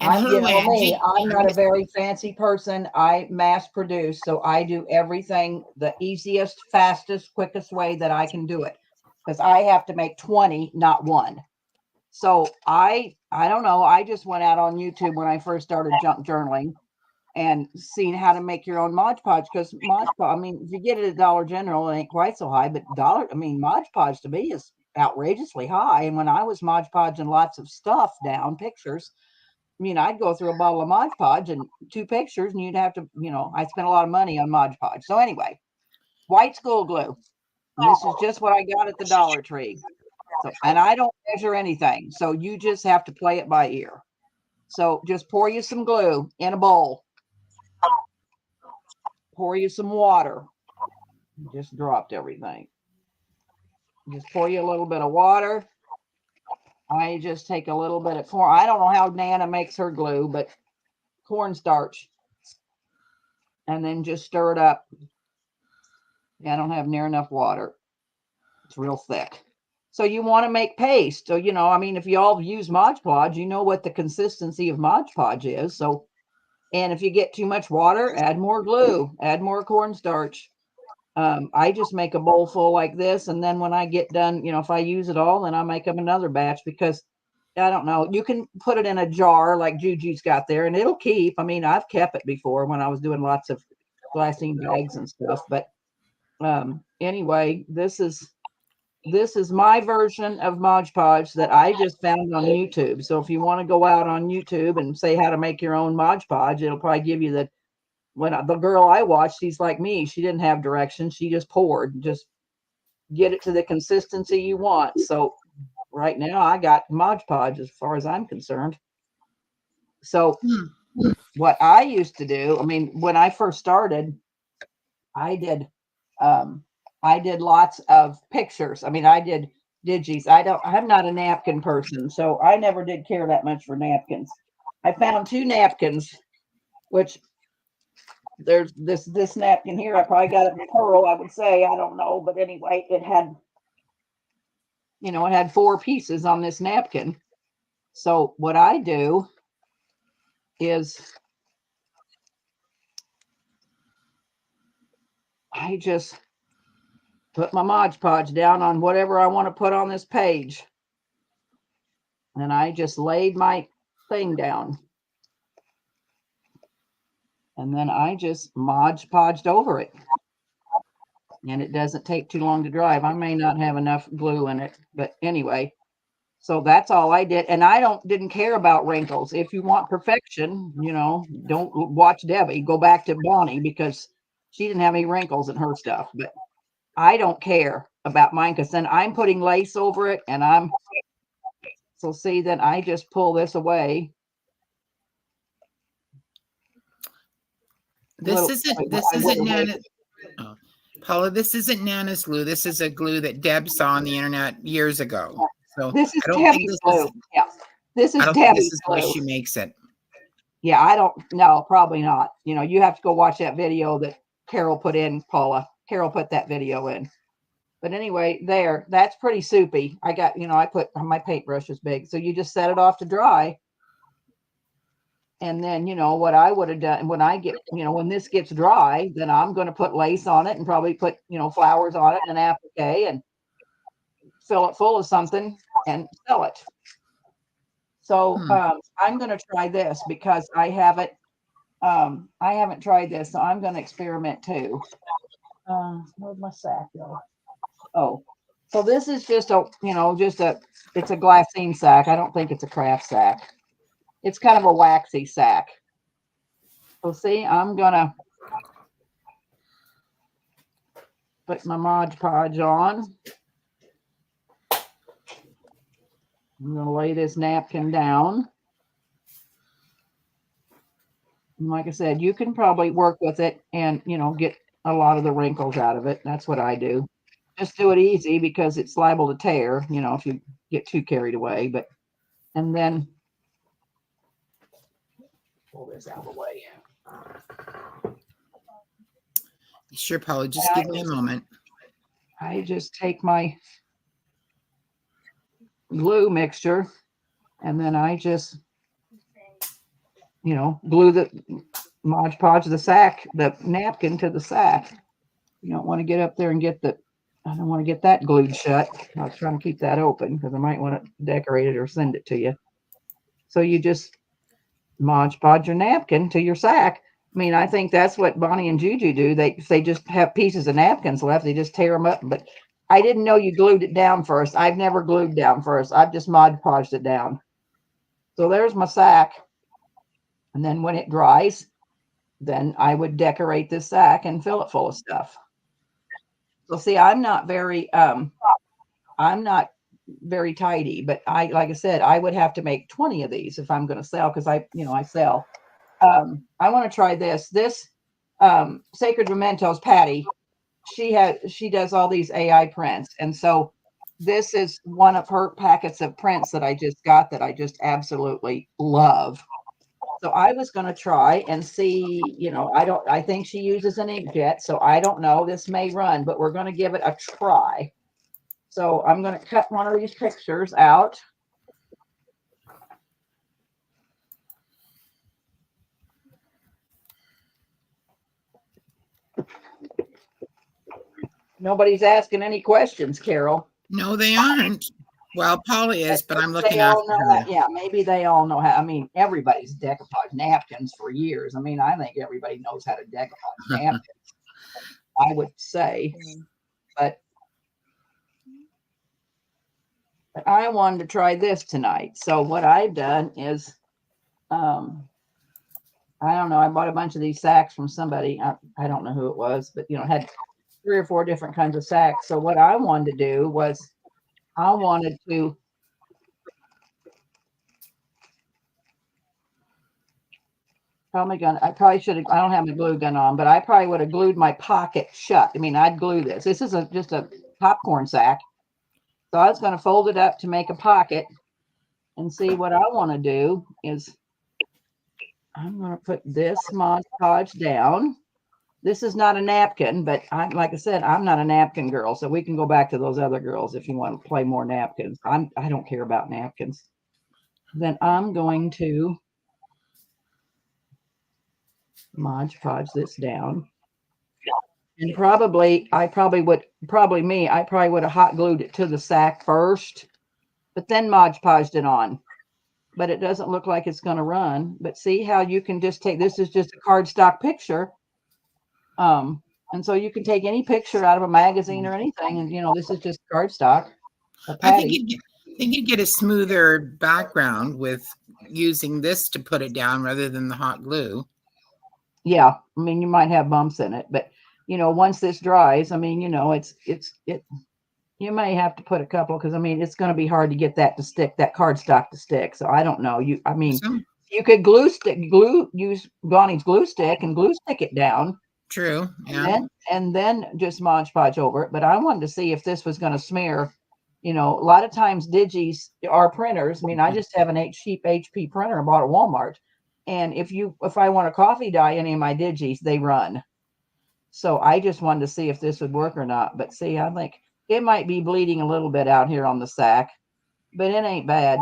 S2: And hello,
S1: Me,
S2: Angie.
S1: I'm not a very fancy person. I mass produce, so I do everything the easiest, fastest, quickest way that I can do it. Because I have to make 20, not one. So I don't know. I just went out on YouTube when I first started junk journaling and seen how to make your own Mod Podge. Because Mod Podge, I mean, if you get it at Dollar General, it ain't quite so high, but Mod Podge to me is outrageously high. And when I was Mod Podging lots of stuff down, pictures, I'd go through a bottle of Mod Podge and 2 pictures, and you'd have to, I spent a lot of money on Mod Podge. So anyway, white school glue. And this is just what I got at the Dollar Tree. So, and I don't measure anything. So you just have to play it by ear. So just pour you some glue in a bowl. Pour you some water. Just dropped everything. Just pour you a little bit of water. I just take a little bit of corn. I don't know how Nana makes her glue, but cornstarch. And then just stir it up. I don't have near enough water. It's real thick. So you want to make paste. So, if you all use Mod Podge, you know what the consistency of Mod Podge is. So, and if you get too much water, add more glue, add more cornstarch. I just make a bowl full like this. And then when I get done, if I use it all, then I make up another batch because I don't know. You can put it in a jar like Juju's got there and it'll keep. I've kept it before when I was doing lots of glassine bags and stuff. But anyway, this is my version of Mod Podge that I just found on YouTube. So if you want to go out on YouTube and say how to make your own Mod Podge, it'll probably give you the girl I watched, she's like me. She didn't have directions. She just poured, just get it to the consistency you want. So right now I got Mod Podge as far as I'm concerned. So what I used to do, when I first started, I did lots of pictures. I did digis. I'm not a napkin person, so I never did care that much for napkins. I found 2 napkins, which there's this napkin here. I probably got it in pearl, I would say. I don't know, but anyway, it had 4 pieces on this napkin. So what I do is I just put my Mod Podge down on whatever I want to put on this page. And I just laid my thing down. And then I just Mod Podged over it. And it doesn't take too long to dry. I may not have enough glue in it. But anyway, so that's all I did. And I didn't care about wrinkles. If you want perfection, don't watch Debbie. Go back to Bonnie because she didn't have any wrinkles in her stuff. But I don't care about mine because then I'm putting lace over it and so see, then I just pull this away.
S2: This isn't Nana. Oh, Paula, this isn't Nana's glue. This is a glue that Deb saw on the internet years ago. So
S1: this is Debbie's glue. Yeah, this is Debbie's glue.
S2: This is why she makes it.
S1: Yeah, I don't know. Probably not. You have to go watch that video that Carol put in, Paula. Carol put that video in. But anyway, that's pretty soupy. I got, I put my paintbrush is big. So you just set it off to dry. And then, what I would have done when I get, when this gets dry, then I'm going to put lace on it and probably put, flowers on it and an applique and fill it full of something and sell it. So I'm going to try this because I haven't tried this. So I'm going to experiment too. Where'd my sack go? Oh, so this is just it's a glassine sack. I don't think it's a craft sack. It's kind of a waxy sack. So see, I'm gonna put my Mod Podge on. I'm gonna lay this napkin down. And like I said, you can probably work with it and get a lot of the wrinkles out of it. That's what I do. Just do it easy because it's liable to tear, if you get too carried away. But and then pull this out of the way.
S2: Sure, Paula. Just give me a moment.
S1: I just take my glue mixture and then I just, glue the Mod Podge the napkin to the sack. You don't want to get up there and I don't want to get that glued shut. I was trying to keep that open because I might want to decorate it or send it to you. So you just Mod Podge your napkin to your sack. I mean, I think that's what Bonnie and Juju do. They just have pieces of napkins left. They just tear them up. But I didn't know you glued it down first. I've never glued down first. I've just Mod Podged it down. So there's my sack. And then when it dries, then I would decorate this sack and fill it full of stuff. So see, I'm not very tidy, but like I said, I would have to make 20 of these if I'm going to sell because I sell. I want to try this. This Sacred Mementos Patty, she does all these AI prints. And so this is one of her packets of prints that I just got that I just absolutely love. So I was going to try and see, I think she uses an inkjet, so I don't know, this may run, but we're going to give it a try. So I'm going to cut one of these pictures out. Nobody's asking any questions, Carol.
S2: No, they aren't. Well, Paula is, but I'm looking after her.
S1: Yeah, maybe they all know how. I mean, everybody's decoupage napkins for years. I mean, I think everybody knows how to decoupage napkins. I would say, but I wanted to try this tonight. So what I've done is, I don't know. I bought a bunch of these sacks from somebody. I don't know who it was, but had 3 or 4 different kinds of sacks. So what I wanted to do was I wanted to I probably should have, I don't have my glue gun on, but I probably would have glued my pocket shut. I mean, I'd glue this. This is just a popcorn sack. So I was going to fold it up to make a pocket and see what I want to do is I'm going to put this Mod Podge down. This is not a napkin, but like I said, I'm not a napkin girl. So we can go back to those other girls if you want to play more napkins. I don't care about napkins. Then I'm going to Mod Podge this down. And I probably would have hot glued it to the sack first, but then Mod Podged it on. But it doesn't look like it's going to run. But see how you can just take, this is just a cardstock picture. And so you can take any picture out of a magazine or anything. And, this is just cardstock.
S2: I think you'd get a smoother background with using this to put it down rather than the hot glue.
S1: Yeah. I mean, you might have bumps in it, but once this dries, I mean, you may have to put a couple, because I mean, it's going to be hard to get that cardstock to stick. So I don't know. You could use Bonnie's glue stick and glue stick it down.
S2: True. Yeah.
S1: And then just Mod Podge over it. But I wanted to see if this was going to smear. A lot of times digis are printers. I mean, I just have a cheap HP printer I bought at Walmart. And if I want to coffee dye any of my digis, they run. So I just wanted to see if this would work or not. But see, I think it might be bleeding a little bit out here on the sack, but it ain't bad.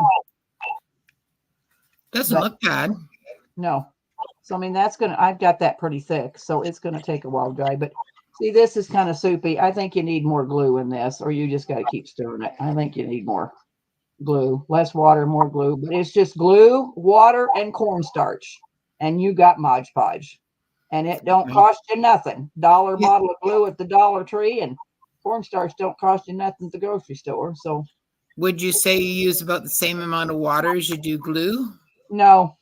S2: Doesn't
S1: But
S2: look bad.
S1: no. So, I mean, I've got that pretty thick, so it's going to take a while to dry. But see, this is kind of soupy. I think you need more glue in this, or you just got to keep stirring it. I think you need more glue, less water, more glue. But it's just glue, water, and cornstarch. And you got Mod Podge. And it don't
S2: Okay.
S1: cost you nothing. Dollar
S2: Yeah.
S1: bottle of glue at the Dollar Tree, and cornstarch don't cost you nothing at the grocery store. So,
S2: Would you say you use about the same amount of water as you do glue?
S1: no,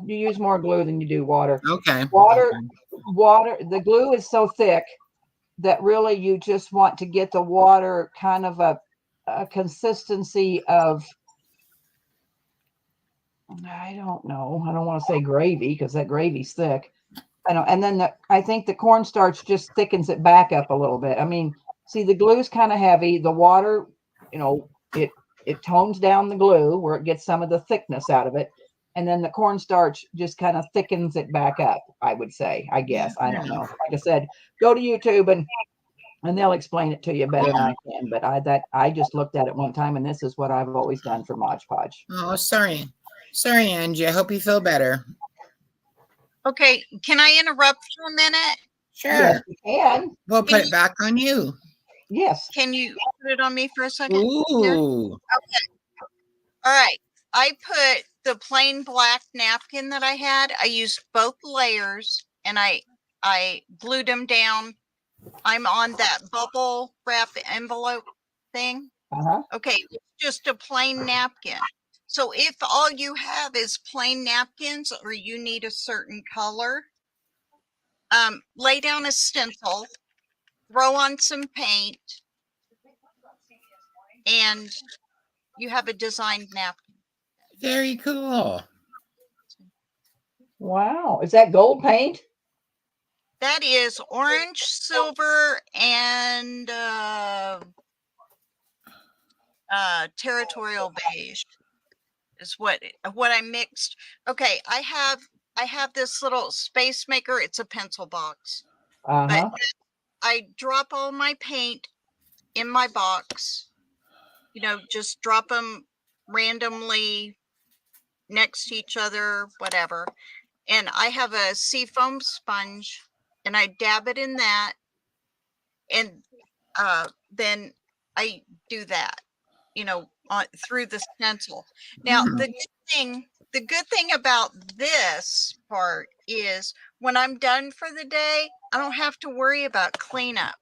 S1: you use more glue than you do water.
S2: Okay.
S1: Water,
S2: Okay.
S1: the glue is so thick that really you just want to get the water kind of a consistency of, I don't know. I don't want to say gravy because that gravy's thick. I know. And then I think the cornstarch just thickens it back up a little bit. I mean, see, the glue's kind of heavy. The water, it tones down the glue where it gets some of the thickness out of it. And then the cornstarch just kind of thickens it back up, I would say, I guess. I don't know. Like I said, go to YouTube and they'll explain it to you better than I can. But I just looked at it one time, and this is what I've always done for Mod Podge.
S2: Oh, sorry. Sorry, Angie. I hope you feel better.
S3: Okay, can I interrupt for a minute?
S2: Sure.
S1: Yes, you can.
S2: We'll put it back on you.
S1: Yes.
S3: Can you put it on me for a second?
S2: Ooh.
S3: Okay. All right. I put the plain black napkin that I had. I used both layers and I glued them down. I'm on that bubble wrap envelope thing.
S1: Uh-huh.
S3: Okay, it's just a plain napkin. So if all you have is plain napkins or you need a certain color, lay down a stencil, throw on some paint, and you have a designed napkin.
S2: Very cool.
S1: Wow. Is that gold paint?
S3: That is orange, silver, and territorial beige is what I mixed. Okay, I have this little space maker. It's a pencil box,
S1: Uh-huh.
S3: but I drop all my paint in my box. Just drop them randomly next to each other, whatever. And I have a seafoam sponge, and I dab it in that, and then I do that, through the stencil. Now,
S2: Mhm.
S3: the good thing about this part is when I'm done for the day, I don't have to worry about cleanup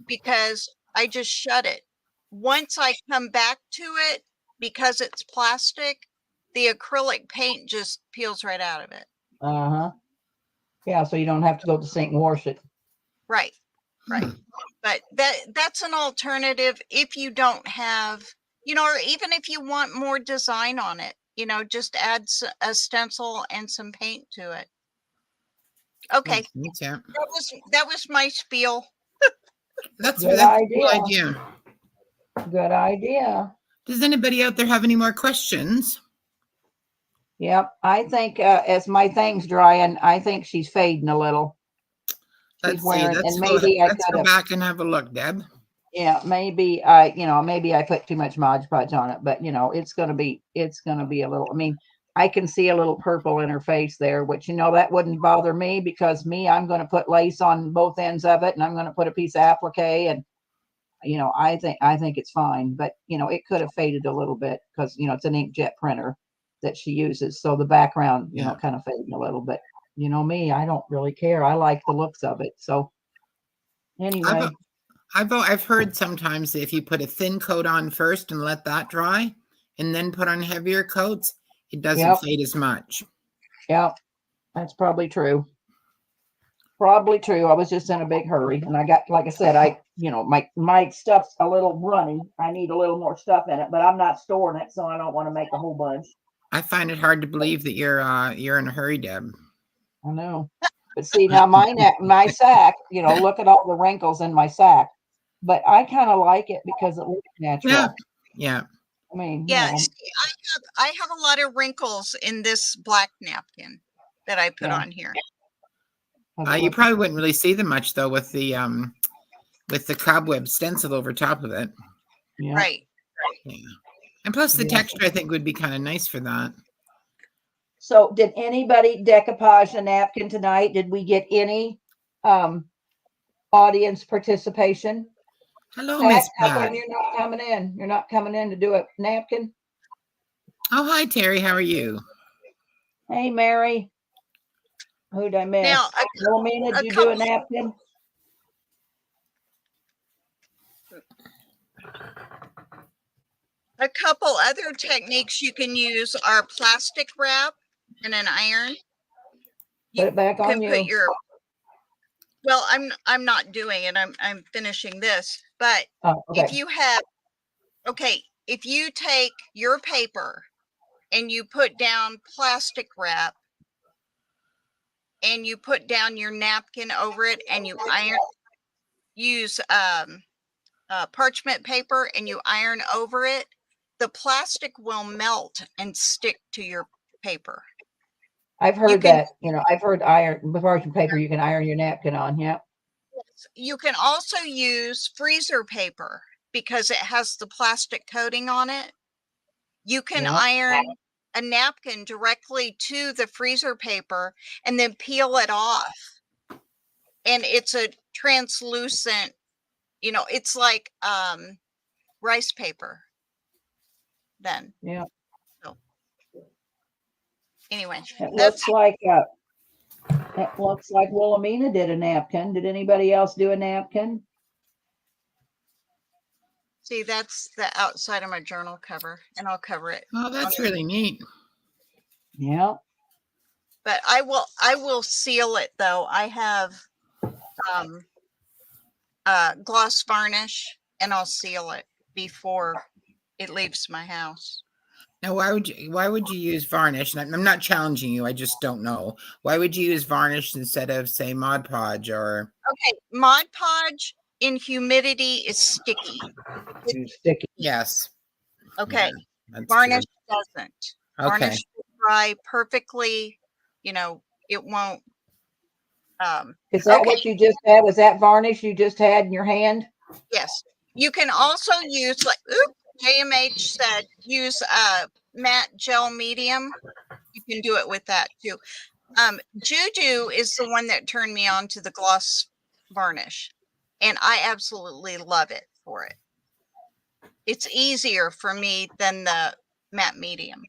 S3: because I just shut it. Once I come back to it, because it's plastic, the acrylic paint just peels right out of it.
S1: Uh-huh. Yeah, so you don't have to go to the sink and wash it.
S3: Right. Right. But that's an alternative if you don't have, or even if you want more design on it, just add a stencil and some paint to it. Okay.
S2: Yeah.
S3: That was my spiel.
S2: That's
S1: Good
S2: a cool
S1: idea.
S2: idea.
S1: Good idea.
S2: Does anybody out there have any more questions?
S1: Yep. I think as my thing's drying, I think she's fading a little. She's
S2: Let's
S1: wearing,
S2: see.
S1: and maybe I
S2: Let's
S1: could
S2: go
S1: have,
S2: back and have a look, Deb.
S1: yeah, maybe I put too much Mod Podge on it, but it's gonna be a little. I mean, I can see a little purple in her face there, which that wouldn't bother me because I'm going to put lace on both ends of it, and I'm going to put a piece of applique, and I think it's fine. But it could have faded a little bit because it's an inkjet printer that she uses, so the background kind of fading a little bit. Me, I don't really care. I like the looks of it. So anyway.
S2: I've heard sometimes if you put a thin coat on first and let that dry and then put on heavier coats, it doesn't fade as much.
S1: Yeah, that's probably true. Probably true. I was just in a big hurry, and I got, like I said, my stuff's a little runny. I need a little more stuff in it, but I'm not storing it, so I don't want to make a whole bunch.
S2: I find it hard to believe that you're in a hurry, Deb.
S1: I know. But see, now my sack, look at all the wrinkles in my sack. But I kind of like it because it looks natural.
S2: Yeah.
S1: I mean,
S3: yeah. See, I have a lot of wrinkles in this black napkin that I put on here.
S2: You probably wouldn't really see them much though with the with the cobweb stencil over top of it.
S1: Yeah.
S3: Right.
S2: Yeah. And plus the
S1: Yeah.
S2: texture I think would be kind of nice for that.
S1: So did anybody decoupage a napkin tonight? Did we get any audience participation?
S2: Hello,
S1: Pat,
S2: Miss
S1: how
S2: Pat.
S1: come you're not coming in? You're not coming in to do a napkin?
S2: Oh, hi, Terry. How are you?
S1: Hey, Mary. Who'd I miss?
S3: Now,
S1: Wilhelmina,
S3: a
S1: did you do a
S3: couple-
S1: napkin?
S3: A couple other techniques you can use are plastic wrap and an iron.
S1: Put it back on
S3: Can
S1: you.
S3: put your, well, I'm not doing it. I'm finishing this. But
S1: Oh,
S3: if
S1: okay.
S3: you have, okay, if you take your paper and you put down plastic wrap and you put down your napkin over it and you use parchment paper and you iron over it, the plastic will melt and stick to your paper.
S1: I've heard
S3: can-
S1: that. I've heard iron with parchment paper. You can iron your napkin on. Yeah.
S3: You can also use freezer paper because it has the plastic coating on it. You can
S1: Yeah.
S3: iron a napkin directly to the freezer paper and then peel it off. And it's a translucent, it's like rice paper then.
S1: Yeah.
S3: So anyway,
S1: It
S3: that's
S1: looks like Wilhelmina did a napkin. Did anybody else do a napkin?
S3: see, that's the outside of my journal cover, and I'll cover it.
S2: Oh, that's really neat.
S1: Yeah.
S3: But I will seal it though. I have gloss varnish, and I'll seal it before it leaves my house.
S2: Now, why would you use varnish? And I'm not challenging you. I just don't know. Why would you use varnish instead of, say, Mod Podge or?
S3: Okay, Mod Podge in humidity is sticky.
S1: Too sticky.
S2: Yes.
S3: Okay,
S2: That's
S3: varnish
S2: true.
S3: doesn't.
S2: Okay.
S3: Varnish will dry perfectly. It won't.
S1: Is that
S3: Okay.
S1: what you just had? Was that varnish you just had in your hand?
S3: Yes, you can also use JMH said use matte gel medium. You can do it with that too. Juju is the one that turned me on to the gloss varnish, and I absolutely love it for it. It's easier for me than the matte medium.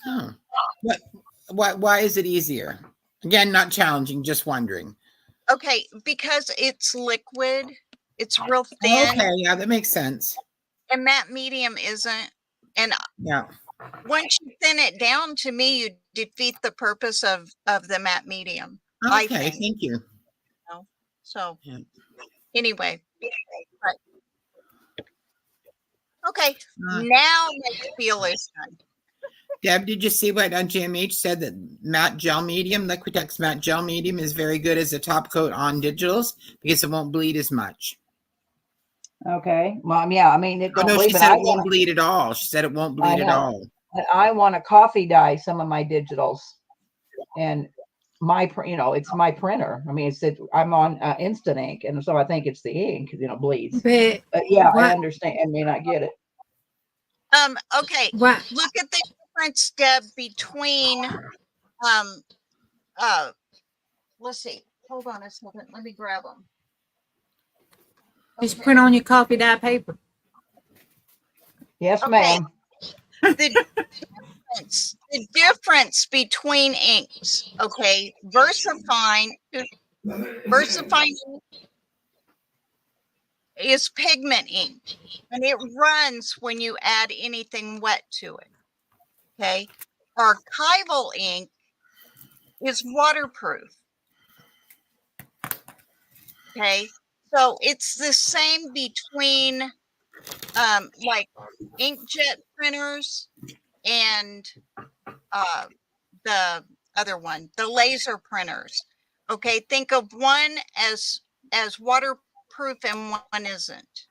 S2: Oh. Why is it easier? Again, not challenging, just wondering.
S3: Okay, because it's liquid. It's real thin.
S2: Okay, yeah, that makes sense.
S3: And matte medium isn't. And
S2: Yeah.
S3: once you thin it down, to me, you defeat the purpose of the matte medium. I
S2: Okay,
S3: think.
S2: thank you.
S3: So
S2: Yeah.
S3: anyway, right. Okay,
S2: Uh,
S3: now my spiel is done.
S2: Deb, did you see what GMH said that matte gel medium, Liquitex matte gel medium is very good as a top coat on digitals because it won't bleed as much.
S1: Okay. Well, yeah. I mean, it
S2: Oh
S1: don't
S2: no,
S1: bleed,
S2: she
S1: but
S2: said
S1: I
S2: it won't bleed at all. She said it won't bleed at
S1: know.
S2: all.
S1: I want to coffee dye some of my digitals, and it's my printer. I mean, I'm on Instant Ink, and so I think it's the ink, bleeds. But yeah, I understand. I mean, I get it.
S3: Okay.
S4: What?
S3: Look at the difference, Deb, between let's see. Hold on a second. Let me grab them.
S4: Just print on your coffee dye paper.
S1: Yes,
S3: Okay.
S1: ma'am.
S3: The difference between inks, okay, VersaFine is pigment ink, and it runs when you add anything wet to it. Okay, archival ink is waterproof. Okay, so it's the same between like inkjet printers and the other one, the laser printers. Okay, think of one as waterproof and one isn't.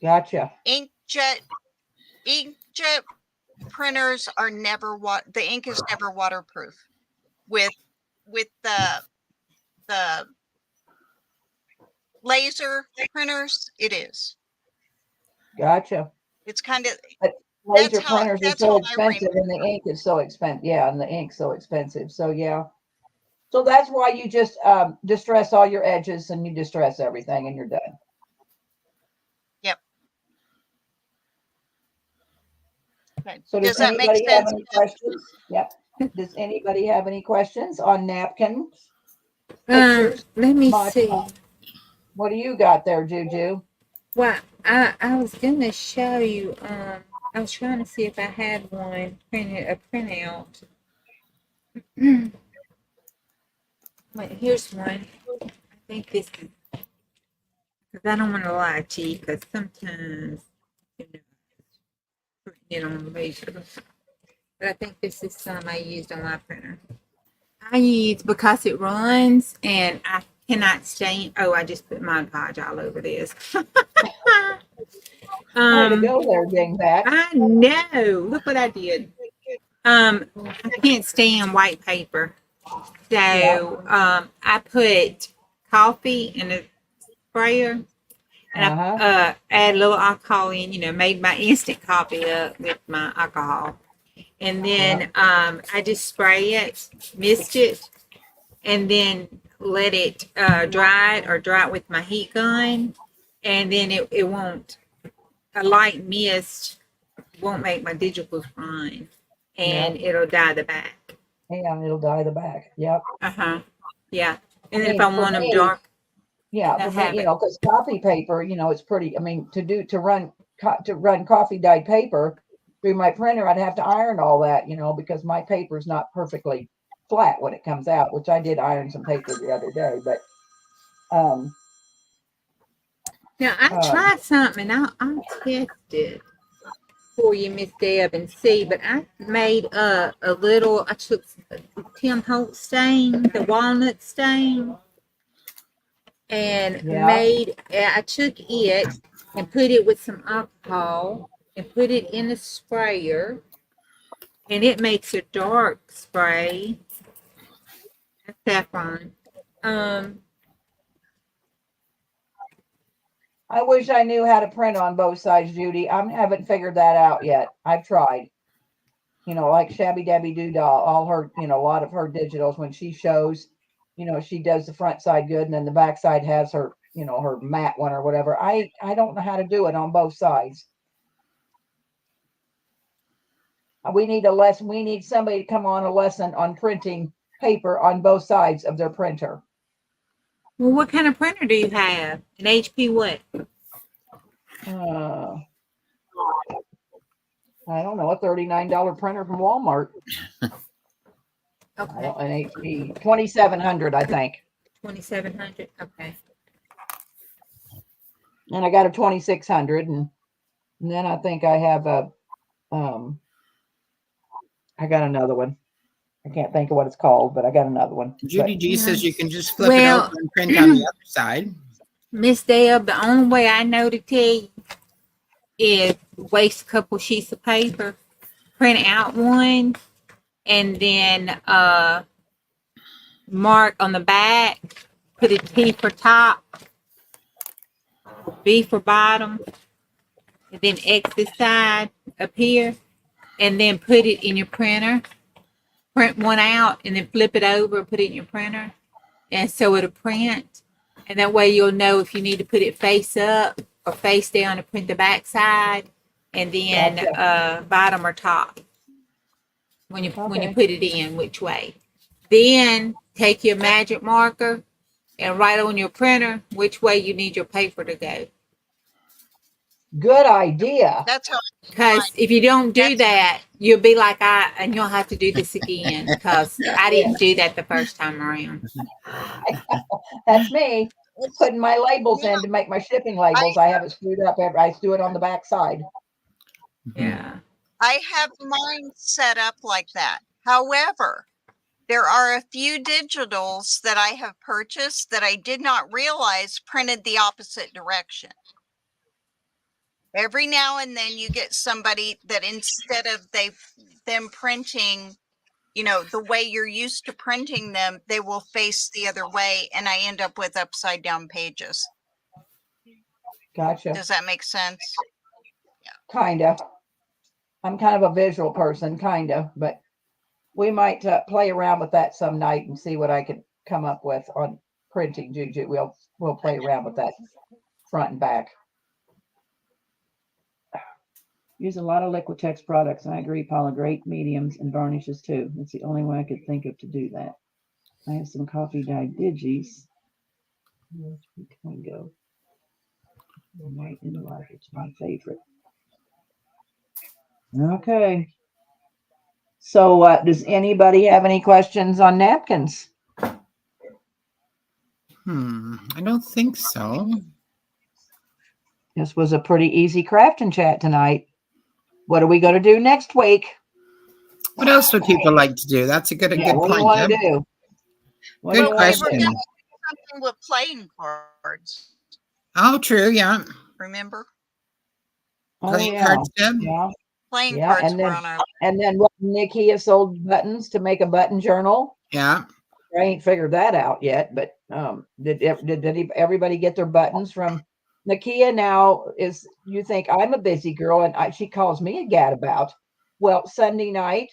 S1: Gotcha.
S3: Inkjet printers are never the ink is never waterproof. With the laser printers, it is.
S1: Gotcha.
S3: It's kind of,
S1: But laser
S3: how
S1: printers are
S3: that's
S1: so
S3: how I
S1: expensive and the ink is so expensive. Yeah, and the ink's so expensive. So yeah. So that's why you just distress all your edges and you distress everything and you're done.
S3: Yep. Okay.
S1: So
S3: Does
S1: does
S3: that make
S1: anybody have
S3: sense?
S1: any questions? Yep. Does anybody have any questions on napkins, pictures?
S4: Let me
S1: Mod-
S4: see.
S1: What do you got there, Juju?
S4: Well, I was gonna show you. I was trying to see if I had one printed a printout. Wait, here's one. I think this is because I don't want to lie to you because sometimes you know putting it on laser. But I think this is some I used on my printer. I use because it runs and I cannot stain. Oh, I just put Mod Podge all over this.
S1: Way to go there, dingbat.
S4: I know. Look what I did. I can't stand white paper. So I put coffee in a sprayer and I add a little alcohol in, made my instant coffee up with my alcohol. And then I just spray it, mist it, and then let it dry it or dry it with my heat gun. And then it won't, a light mist won't make my digitals run and it'll dye the back.
S1: Yeah, it'll dye the back. Yep.
S4: Yeah. And then
S1: I
S4: if I
S1: mean, for
S4: want them
S1: me,
S4: dark,
S1: yeah,
S4: I
S1: for me,
S4: have it.
S1: because copy paper, it's pretty. I mean, to run coffee dyed paper through my printer, I'd have to iron all that, because my paper's not perfectly flat when it comes out, which I did iron some paper the other day, but
S4: Now I tried something and I'll test it for you, Miss Deb, and see. But I made a little. I took Tim Holtz stain, the walnut stain, and
S1: yeah,
S4: I took it and put it with some alcohol and put it in a sprayer, and it makes a dark spray. Saffron.
S1: I wish I knew how to print on both sides, Judy. I haven't figured that out yet. I've tried. Like Shabby Dabby Doo all her, a lot of her digitals when she shows, she does the front side good and then the back side has her, her matte one or whatever. I don't know how to do it on both sides. We need somebody to come on a lesson on printing paper on both sides of their printer.
S4: Well, what kind of printer do you have? An HP what?
S1: I don't know, a $39 printer from Walmart.
S4: Okay.
S1: An HP 2700, I think.
S4: 2700. Okay.
S1: And I got a 2600, and then I think I have I got another one. I can't think of what it's called, but I got another one.
S2: Judy
S1: But,
S2: G says you can just flip it over and print on the other side.
S4: Miss Deb, the only way I know to tell you is waste a couple sheets of paper, print out one, and then mark on the back, put a T for top, B for bottom, and then X this side up here, and then put it in your printer. Print one out and then flip it over and put it in your printer. And so it'll print. And that way you'll know if you need to put it face up or face down to print the back side, and then bottom or top when you put it in, which way. Then take your magic marker and write on your printer which way you need your paper to go.
S1: good idea.
S3: That's how.
S4: Because if you don't do that, you'll be like and you'll have to do this again because I didn't do that the first time around.
S1: That's me putting my labels in to make my shipping labels. I have it screwed up. I do it on the back side.
S4: Yeah.
S3: I have mine set up like that. However, there are a few digitals that I have purchased that I did not realize printed the opposite direction. Every now and then you get somebody that instead of them printing, the way you're used to printing them, they will face the other way, and I end up with upside down pages.
S1: Gotcha.
S3: Does that make sense?
S1: Kind of. I'm kind of a visual person, kind of, but we might play around with that some night and see what I can come up with on printing, Juju. We'll play around with that front and back. Use a lot of Liquitex products, and I agree, Paula. Great mediums and varnishes too. It's the only way I could think of to do that. I have some coffee dyed digis. Where can we go? White and black. It's my favorite. Okay. So, does anybody have any questions on napkins?
S2: I don't think so.
S1: This was a pretty easy crafting chat tonight. What are we going to do next week?
S2: What else would people like to do? That's a good
S1: Yeah, what do you
S2: point.
S1: want to
S2: Deb.
S1: do? What do
S2: Good
S1: you want to
S3: We were
S2: question.
S3: going
S1: do?
S3: to do something with playing cards.
S2: Oh, true. Yeah.
S3: Remember?
S1: Oh
S2: Playing
S1: yeah,
S2: cards, Deb.
S1: yeah,
S3: Playing
S1: yeah.
S3: cards were on our.
S1: And then what? Nikki has sold buttons to make a button journal.
S2: Yeah.
S1: I ain't figured that out yet, but did everybody get their buttons from Nakia? Now is you think I'm a busy girl and she calls me a gadabout. Well, Sunday night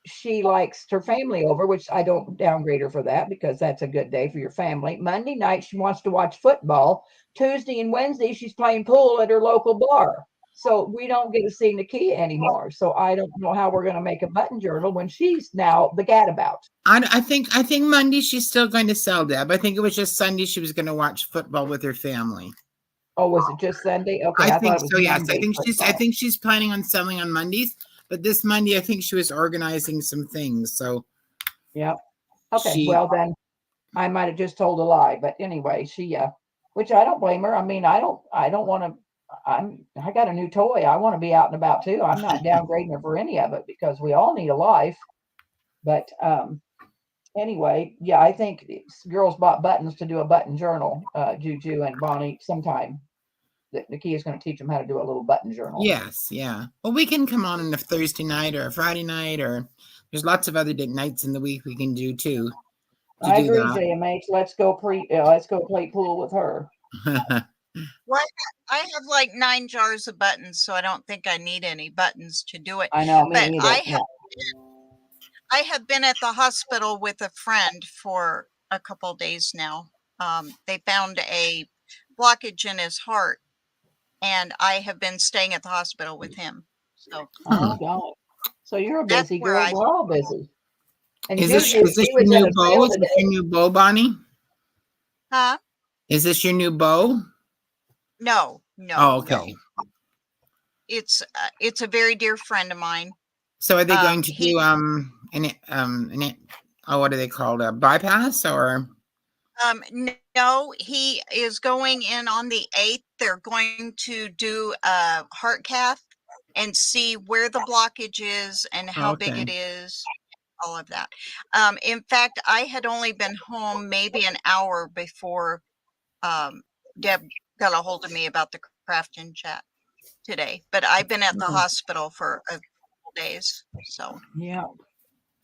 S1: she likes her family over, which I don't downgrade her for that because that's a good day for your family. Monday night she wants to watch football. Tuesday and Wednesday she's playing pool at her local bar. So we don't get to see Nakia anymore. So I don't know how we're going to make a button journal when she's now the gadabout.
S2: I think Monday she's still going to sell, Deb. I think it was just Sunday she was going to watch football with her family.
S1: Oh, was it just Sunday? Okay,
S2: I
S1: I
S2: think
S1: thought it was
S2: so. Yes,
S1: Monday
S2: I
S1: football.
S2: think she's planning on selling on Mondays, but this Monday I think she was organizing some things. So
S1: Yep. Okay.
S2: she,
S1: Well, then I might have just told a lie, but anyway, she which I don't blame her. I mean, I don't want to. I got a new toy. I want to be out and about too. I'm not downgrading her for any of it because we all need a life. But anyway, yeah, I think girls bought buttons to do a button journal. Juju and Bonnie sometime. The key is going to teach them how to do a little button journal.
S2: yes, yeah. Well, we can come on a Thursday night or a Friday night, or there's lots of other nights in the week we can do too.
S1: I agree, JMH. Let's go play pool with her.
S3: Well, I have like 9 jars of buttons, so I don't think I need any buttons to do it.
S1: I know, me
S3: But
S1: either.
S3: I have been at the hospital with a friend for a couple of days now. They found a blockage in his heart, and I have been staying at the hospital with him. So,
S1: oh God! So you're a
S3: That's
S1: busy
S3: where
S1: girl.
S3: I-
S1: We're all busy. And
S2: Is
S1: Juju,
S2: this
S1: she
S2: your
S1: was at
S2: new
S1: a
S2: bow?
S1: sale
S2: Is this
S1: today.
S2: your new bow, Bonnie?
S3: huh?
S2: Is this your new bow?
S3: No.
S2: Oh, okay.
S3: No. It's a very dear friend of mine.
S2: So are they going to do what are they called? A bypass or?
S3: No, he is going in on the 8th. They're going to do a heart cath and see where the blockage is and how big it is, all of that. In fact, I had only been home maybe an hour before Deb got a hold of me about the craft and chat today, but I've been at the hospital for a couple days. So
S1: Yeah,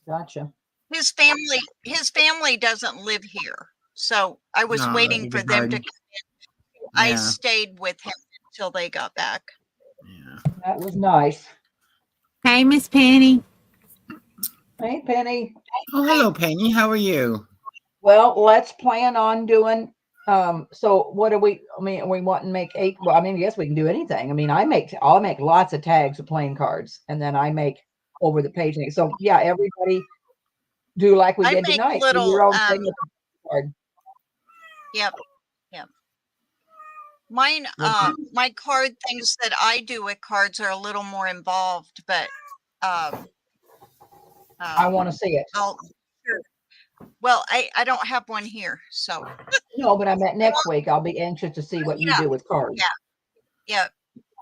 S1: gotcha.
S3: his family doesn't live here. So I was
S2: No,
S3: waiting
S2: that'd
S3: for
S2: be
S3: them
S2: hard.
S3: to I
S2: Yeah.
S3: stayed with him until they got back.
S2: Yeah.
S1: That was nice.
S4: Hey, Miss Penny.
S1: Hey, Penny.
S2: Oh, hello, Penny. How are you?
S1: Well, let's plan on doing. So what do we? I mean, we want to make 8. Well, I mean, yes, we can do anything. I mean, I'll make lots of tags of playing cards, and then I make over the page. So yeah, everybody do like we
S3: I
S1: did
S3: make
S1: tonight. Do
S3: little
S1: your own thing with the card.
S3: Yep. Mine my card things that I do with cards are a little more involved, but
S1: I want to see it.
S3: Well, I don't have one here, so
S1: No, but I meant next week. I'll be anxious to see what you do with cards.
S3: yeah.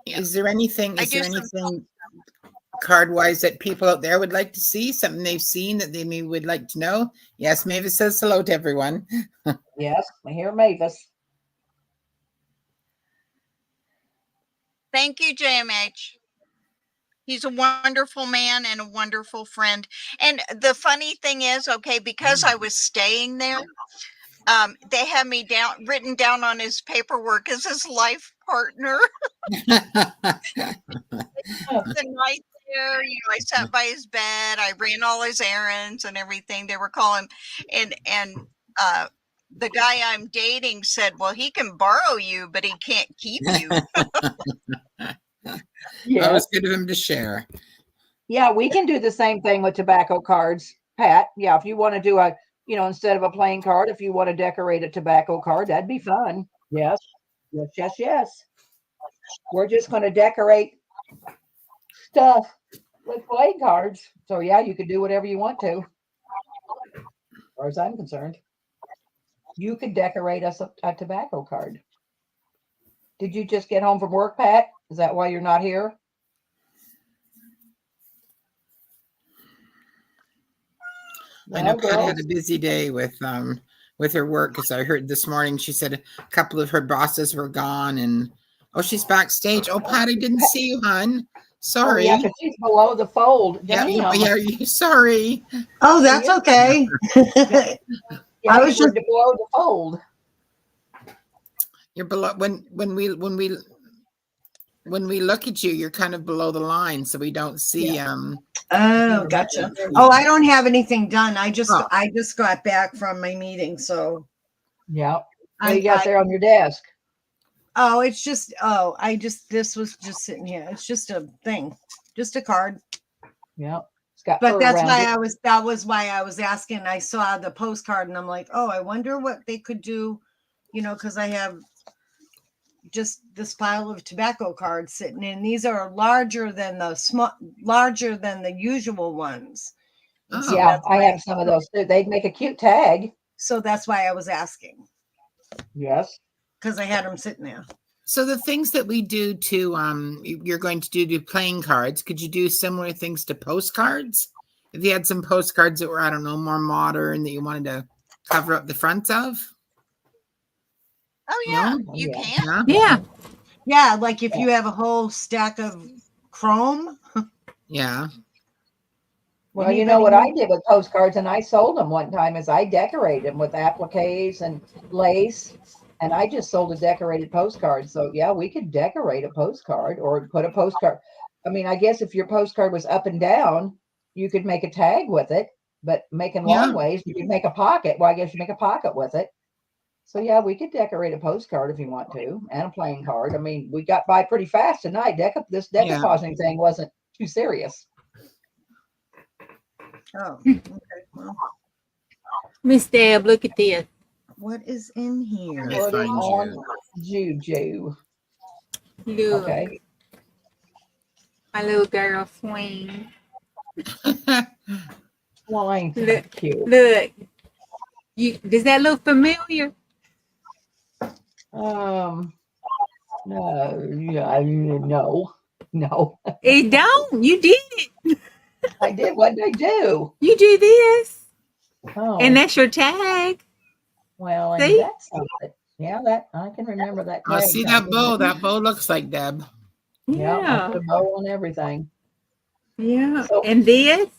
S2: Is there anything?
S3: I
S2: Is
S3: do
S2: there
S3: some-
S2: anything card-wise that people out there would like to see? Something they've seen that they would like to know? Yes, Mavis says hello to everyone.
S1: Yes, I hear Mavis.
S3: Thank you, JMH. He's a wonderful man and a wonderful friend. And the funny thing is, okay, because I was staying there, they had me written down on his paperwork as his partner.
S1: Oh,
S3: The night there, I sat by his bed. I ran all his errands and everything. They were calling, and the guy I'm dating said, "Well, he can borrow you, but he can't keep you."
S2: That
S1: yes.
S2: was good of him to share.
S1: Yeah, we can do the same thing with tobacco cards, Pat. Yeah, if you want to do instead of a plain card, if you want to decorate a tobacco card, that'd be fun. Yes. Yes, yes, yes. We're just going to decorate stuff with playing cards. So yeah, you could do whatever you want to. As far as I'm concerned, you could decorate us a tobacco card. Did you just get home from work, Pat? Is that why you're not here?
S2: I know
S1: Well,
S2: Pat had
S1: girls.
S2: a busy day with her work, because I heard this morning she said a couple of her bosses were gone, and she's backstage. Oh, Pat, I didn't see you, hon.
S1: Oh
S2: Sorry.
S1: yeah, because she's below the fold.
S2: Yeah,
S1: Damn.
S2: you sorry.
S5: Oh, that's
S1: Yeah.
S5: okay.
S1: Yeah,
S5: I was
S1: you were
S5: just-
S1: below the fold.
S2: You're below when we look at you, you're kind of below the line, so we don't see
S5: Oh, gotcha. Oh, I don't have anything done. I just got back from my meeting, so
S1: Yeah. What you got there on your desk?
S5: oh, it's just this was just sitting here. It's just a thing, just a card.
S1: Yeah. It's got
S5: But
S1: fur
S5: that's
S1: around
S5: why
S1: it.
S5: that was why I was asking. I saw the postcard and I'm like, oh, I wonder what they could do, because I have just this pile of tobacco cards sitting in. These are larger than the usual ones. And so
S2: Oh.
S1: Yeah,
S5: that's
S1: I
S5: why-
S1: have some of those too. They'd make a cute tag.
S5: So that's why I was asking,
S1: Yes.
S5: because I had them sitting there.
S2: So the things that we do to you're going to do to playing cards, could you do similar things to postcards? If you had some postcards that were, I don't know, more modern that you wanted to cover up the front of?
S3: Oh yeah,
S2: No?
S3: you
S1: Yeah.
S3: can.
S2: Yeah.
S4: Yeah.
S5: Yeah, like if you have a whole stack of chrome.
S2: Yeah.
S1: Well, you know what
S5: Anybody
S1: I did with postcards, and I sold them one time, is I decorated them with appliques and lace, and I just sold a decorated postcard. So yeah, we could decorate a postcard or put a postcard. I mean, I guess if your postcard was up and down, you could make a tag with it, but making long
S2: Yeah.
S1: ways, you could make a pocket. Well, I guess you make a pocket with it. So yeah, we could decorate a postcard if you want to, and a playing card. I mean, we got by pretty fast tonight. This
S2: Yeah.
S1: decoupaging thing wasn't too serious.
S5: Oh, okay. Well,
S4: Miss Deb, look at this.
S5: what is in here?
S2: Let me
S1: Put it
S2: find
S1: on Juju.
S4: Look,
S1: Okay.
S4: my little girl swing.
S1: Wine.
S4: Look.
S1: Cute.
S4: Look. Does that look familiar?
S1: No, yeah, no.
S4: It don't. You did it.
S1: I did. What did I do?
S4: You do this.
S1: Oh,
S4: And that's your tag.
S1: well, and
S4: see?
S1: that's something. Yeah, that I can remember that.
S2: I
S1: tag
S2: see
S1: time.
S2: that bow. That bow looks like Deb.
S1: Yeah, I
S4: Yeah.
S1: put a bow on everything.
S4: Yeah.
S1: So-
S4: And this,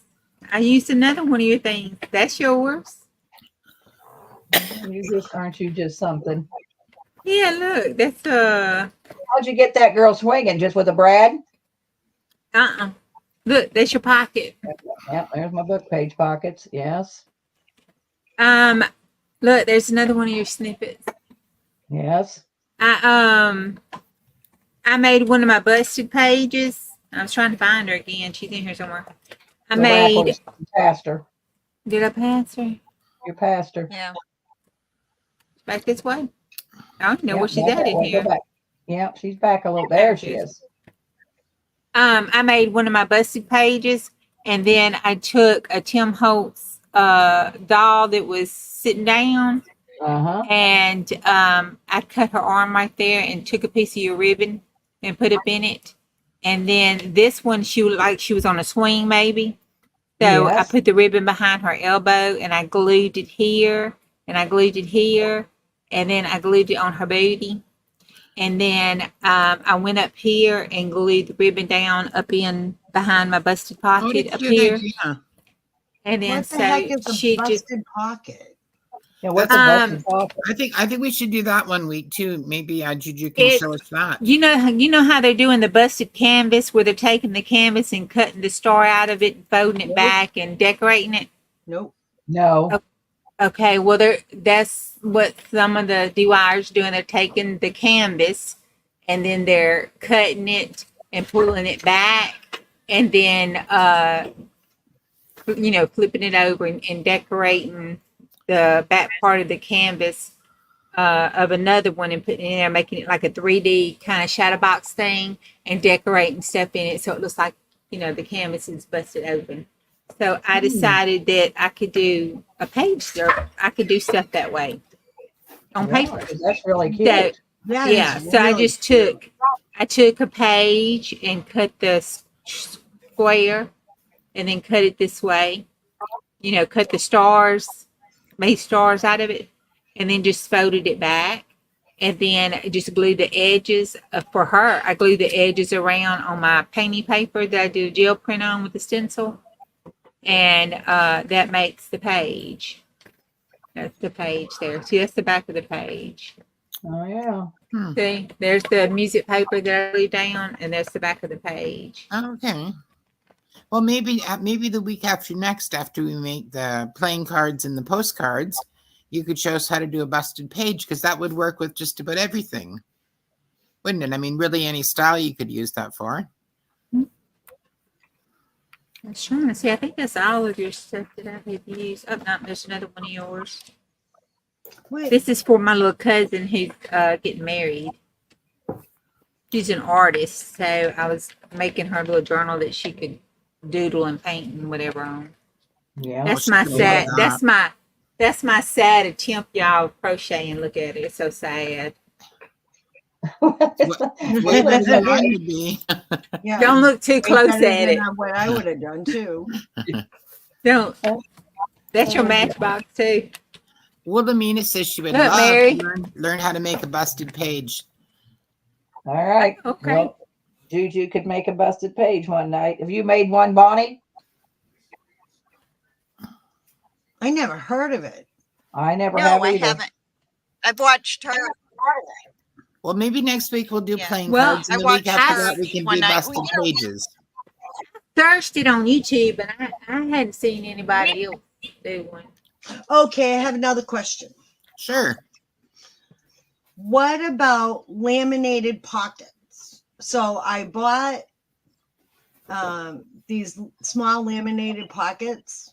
S4: I used another one of your things. That's yours.
S1: Aren't you just something?
S4: Yeah, look. That's
S1: How'd you get that girl swinging? Just with a brad?
S4: Look, that's your pocket.
S1: Yeah, there's my book page pockets. Yes,
S4: Look, there's another one of your snippets.
S1: yes.
S4: I made one of my busted pages. I was trying to find her again. She's in here somewhere. I
S1: The
S4: made.
S1: Rackles pastor.
S4: Did I pass her?
S1: Your pastor.
S3: Yeah.
S4: Back this way. I don't know
S1: Yeah,
S4: where she's
S1: back
S4: at
S1: that
S4: in
S1: way. Go
S4: here.
S1: back. Yeah, she's back a little. There she is.
S4: I made one of my busted pages, and then I took a Tim Holtz doll that was sitting down,
S1: Uh-huh.
S4: and I cut her arm right there and took a piece of your ribbon and put up in it. And then this one, she looked like she was on a swing, maybe. So I
S1: Yes.
S4: put the ribbon behind her elbow, and I glued it here, and I glued it here, and then I glued it on her booty. And then I went up here and glued the ribbon down up in behind my busted
S2: Oh,
S4: pocket
S2: that's
S4: up
S2: a good
S4: here.
S2: idea.
S4: And then
S5: What the heck is
S4: so
S5: a
S4: she just
S5: busted pocket?
S1: Yeah, what's a busted pocket?
S2: I think we should do that one week too. Maybe Juju can show us that.
S4: You know how they're doing the busted canvas, where they're taking the canvas and cutting the star out of it, and folding it
S5: Nope.
S4: back and decorating it.
S5: Nope.
S1: No.
S4: Okay, well, that's what some of the DIYers doing. They're taking the canvas and then they're cutting it and pulling it back, and then flipping it over and decorating the back part of the canvas of another one and putting it in there, making it like a 3D kind of shadow box thing, and decorating stuff in it so it looks like the canvas is busted open. So I decided that I could do a page there. I could do stuff that way on paper.
S1: That's really cute.
S4: So,
S5: That
S4: yeah.
S5: is
S4: So I
S5: really
S4: just took a page and cut the square, and then cut it this way. Cut the stars, made stars out of it, and then just folded it back. And then just glued the edges for her. I glued the edges around on my painting paper that I do gel print on with the stencil. And that makes the page. That's the page there. See, that's the back of the page.
S1: Oh yeah.
S4: See, there's the music paper that I laid down, and that's the back of the page.
S2: Okay. Well, maybe the week after next, after we make the playing cards and the postcards, you could show us how to do a busted page, because that would work with just about everything, wouldn't it? I mean, really any style you could use that for.
S4: I'm trying to see. I think that's all of your stuff that I have used. Oh, no, there's another one of yours.
S5: Wait.
S4: This is for my little cousin who's getting married. She's an artist, so I was making her a little journal that she could doodle and paint and whatever on.
S1: Yeah.
S4: That's
S2: she
S4: my
S2: could
S4: sad.
S2: love that.
S4: That's my sad attempt, y'all. Crochet and look at it. It's so sad.
S2: What would you want to be?
S5: Yeah.
S4: Don't look too
S5: Way
S4: close
S5: better
S4: at
S5: than
S4: it.
S5: What I would have done too.
S4: Don't. That's your matchbox too.
S2: Wilhelmina says she would
S4: Look,
S2: love
S4: Mary.
S2: to learn how to make a busted page.
S1: All right.
S4: Okay.
S1: Well, Juju could make a busted page one night. Have you made one, Bonnie?
S5: I never heard of it.
S1: I never
S3: No,
S1: have
S3: I
S1: either.
S3: haven't. I've watched her.
S2: Well, maybe next week we'll do
S3: Yeah.
S2: playing
S4: Well,
S2: cards, and
S3: I
S2: the week
S3: watched
S2: after
S3: her
S2: that we can
S3: one
S2: do
S3: night.
S2: busted pages.
S4: Searched it on YouTube, but I hadn't seen anybody else do one.
S5: Okay, I have another question.
S2: Sure.
S5: What about laminated pockets? So I bought these small laminated pockets.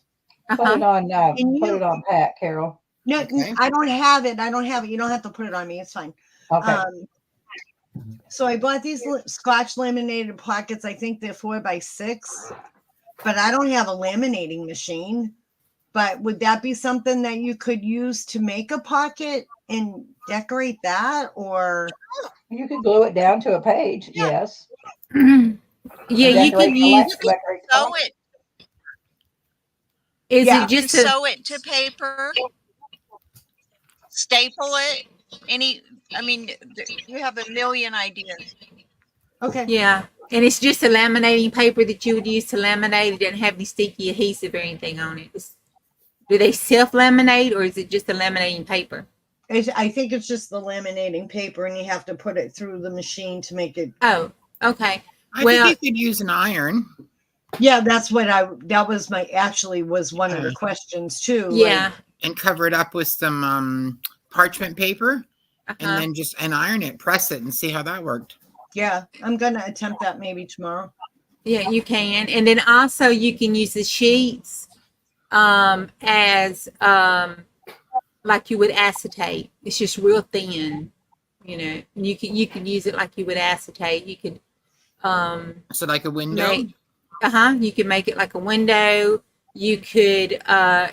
S1: Put it on.
S5: Can
S1: Put
S5: you-
S1: it on Pat, Carol.
S5: No,
S2: Okay.
S5: I don't have it. You don't have to put it on me. It's fine.
S1: Okay.
S5: So I bought these Scotch laminated pockets. I think they're 4x6, but I don't have a laminating machine. But would that be something that you could use to make a pocket and decorate that? Or
S1: You could glue it down to a page.
S3: Yeah.
S1: Yes.
S4: Yeah, you
S1: Decorate
S4: can
S1: the
S4: use.
S1: left, decorate the
S3: Sew
S1: top.
S3: it.
S4: Is
S5: Yeah.
S4: it
S3: You
S4: just a?
S3: sew it to paper. Staple it. You have a million ideas.
S5: okay,
S4: Yeah, and it's just a laminating paper that you would use to laminate. It doesn't have any sticky adhesive or anything on it. Do they self-laminate, or is it just a laminating paper?
S5: I think it's just the laminating paper, and you have to put it through the machine to make it.
S4: Oh, okay.
S2: I
S4: Well-
S2: think you could use an iron.
S5: Yeah, that's what that was one of the
S2: Okay.
S5: questions too.
S4: Yeah.
S2: And cover it up with some parchment paper, and
S4: Uh-huh.
S2: then just iron it, press it, and see how that worked.
S5: Yeah, I'm gonna attempt that maybe tomorrow.
S4: Yeah, you can. And then also you can use the sheets as like you would acetate. It's just real thin. You can use it like you would acetate. You could
S2: So like a window.
S4: you can make it like a window. You could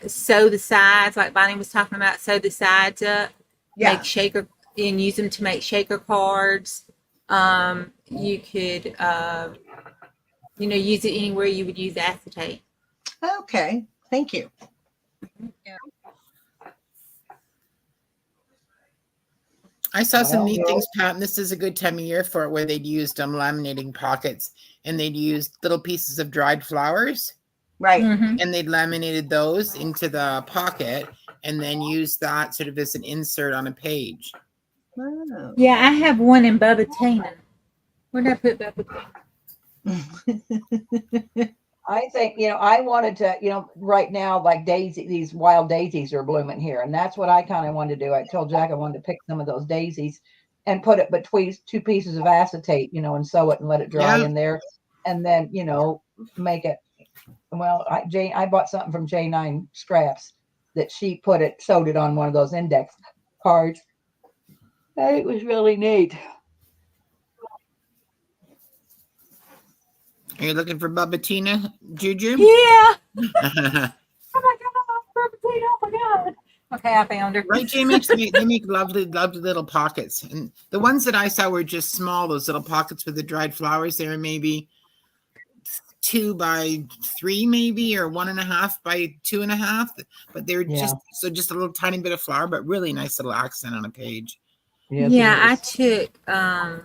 S4: sew the sides, like Bonnie was talking about, sew the sides up,
S5: Yeah,
S4: make shaker and use them to make shaker cards. You could use it anywhere you would use acetate.
S5: okay, thank you.
S2: I saw some
S1: Well,
S2: neat
S1: yeah.
S2: things, Pat, and this is a good time of year for it, where they'd used laminating pockets, and they'd used little pieces of dried flowers,
S5: Right.
S4: Mhm.
S2: and they'd laminated those into the pocket, and then use that sort of as an insert on a page.
S5: Oh.
S4: Yeah, I have one in Bubba Tina. Where did I put Bubba Tina?
S1: I think, I wanted to, right now, like these wild daisies are blooming here. And that's what I kind of wanted to do. I told Jack I wanted to pick some of those daisies and put it between 2 pieces of acetate, and sew it and let it dry
S2: Yeah.
S1: in there. And then, make it, well, I bought something from J9 Scraps that she sewed it on one of those index cards. And it was really neat.
S2: Are you looking for Bubba Tina, Juju?
S4: Yeah. Oh my God, Bubba Tina. Oh my God. Okay, I found her.
S2: Right, they make lovely, lovely little pockets. And the ones that I saw were just small, those little pockets with the dried flowers. They were maybe 2 by 3, maybe, or 1.5 by 2.5. But they were just a little tiny bit of flower, but really nice little accent on a page.
S1: Yes,
S4: Yeah, I took, I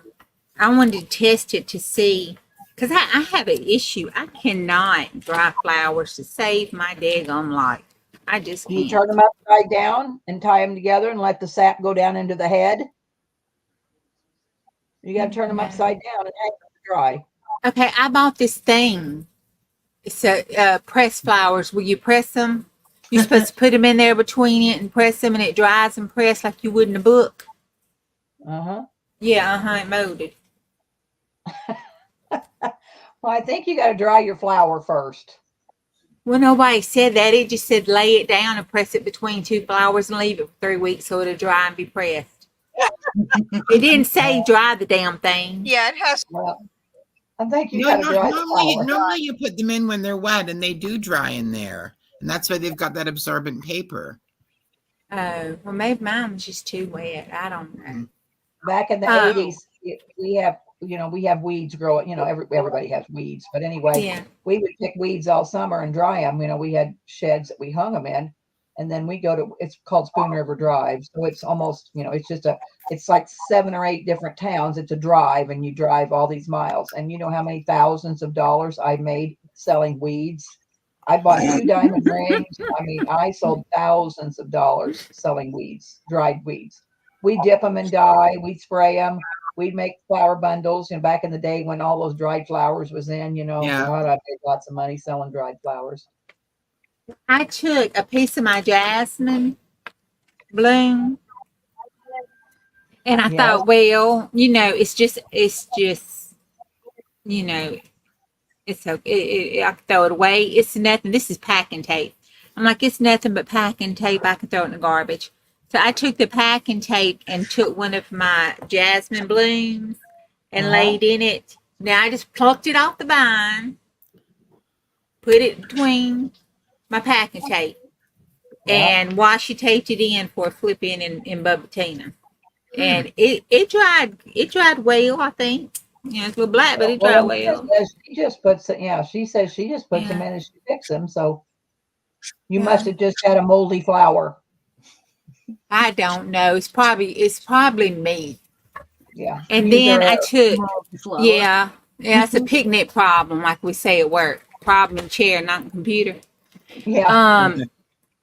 S4: wanted to test it to see, because I have an issue. I cannot dry flowers to save my daggum life. I just
S1: Do you
S4: can't.
S1: turn them upside down and tie them together and let the sap go down into the head? You got to turn them upside down and hang them to dry.
S4: Okay, I bought this thing. It's a press flowers. Will you press them? You're supposed to put them in there between it and press them, and it dries and press like you would in a book.
S1: Uh-huh.
S4: Yeah, it molded.
S1: Well, I think you got to dry your flower first.
S4: Well, nobody said that. It just said lay it down and press it between 2 flowers and leave it for 3 weeks so it'll dry and be pressed. It didn't say dry the damn thing.
S3: Yeah, it has.
S1: Well, I think you
S2: No,
S1: got to dry the flower.
S2: normally you put them in when they're wet, and they do dry in there. And that's why they've got that absorbent paper.
S4: Oh, well, maybe mine was just too wet. I don't know.
S1: Back in the 80s, we have weeds growing. Everybody has weeds. But anyway,
S4: Yeah.
S1: we would pick weeds all summer and dry them. We had sheds that we hung them in. And then we it's called Spoon River Drive. So it's almost, it's like 7 or 8 different towns. It's a drive, and you drive all these miles. And you know how many thousands of dollars I made selling weeds? I bought 2 diamond rings. I mean, I sold thousands of dollars selling weeds, dried weeds. We dip them in dye, we spray them, we'd make flower bundles. Back in the day when all those dried flowers was in,
S2: Yeah.
S1: God, I made lots of money selling dried flowers.
S4: I took a piece of my jasmine bloom, and I thought, well, it's just, it's okay. I can throw it away. It's nothing. This is packing tape. I'm like, it's nothing but packing tape. I can throw it in the garbage. So I took the packing tape and took one of my jasmine blooms and laid in it. Now I just plucked it off the vine, put it between my packing tape, and washi taped it in for a flip in Bubba Tina. And it dried well, I think. It's a little black, but it dried well.
S1: She just puts she says she just puts them in and she picks them. So you must have just had a moldy flower.
S4: I don't know. It's probably me.
S1: Yeah.
S4: And then I took it's a picnic problem, like we say at work. Problem in chair, not in computer.
S1: Yeah.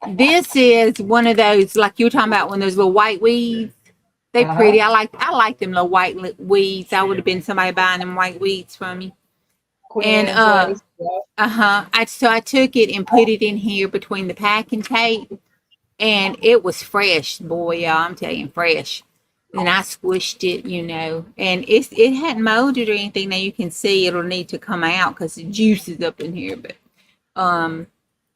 S4: This is one of those, like you were talking about, when those little white weeds. They pretty. I like them little white weeds. I would have been somebody buying them white weeds from me.
S1: Queen and
S4: So I took it and put it in here between the packing tape, and it was fresh, boy. Yeah, I'm telling you, fresh. And I squished it, and it hadn't molded or anything. Now you can see it'll need to come out because the juice is up in here, but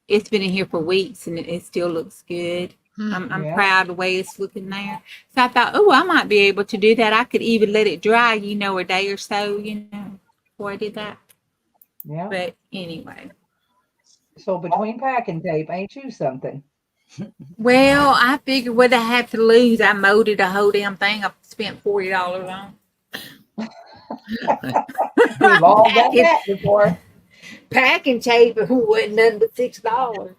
S4: it's been in here for weeks and it still looks good. I'm proud of the way it's looking there. So I thought, I might be able to do that. I could even let it dry, a day or so, before I did that.
S1: Yeah.
S4: But anyway.
S1: So between packing tape, ain't you something?
S4: Well, I figured what I had to lose, I molded a whole damn thing. I spent $40 on.
S1: We've all done that before.
S4: Packing tape wasn't nothing but $6.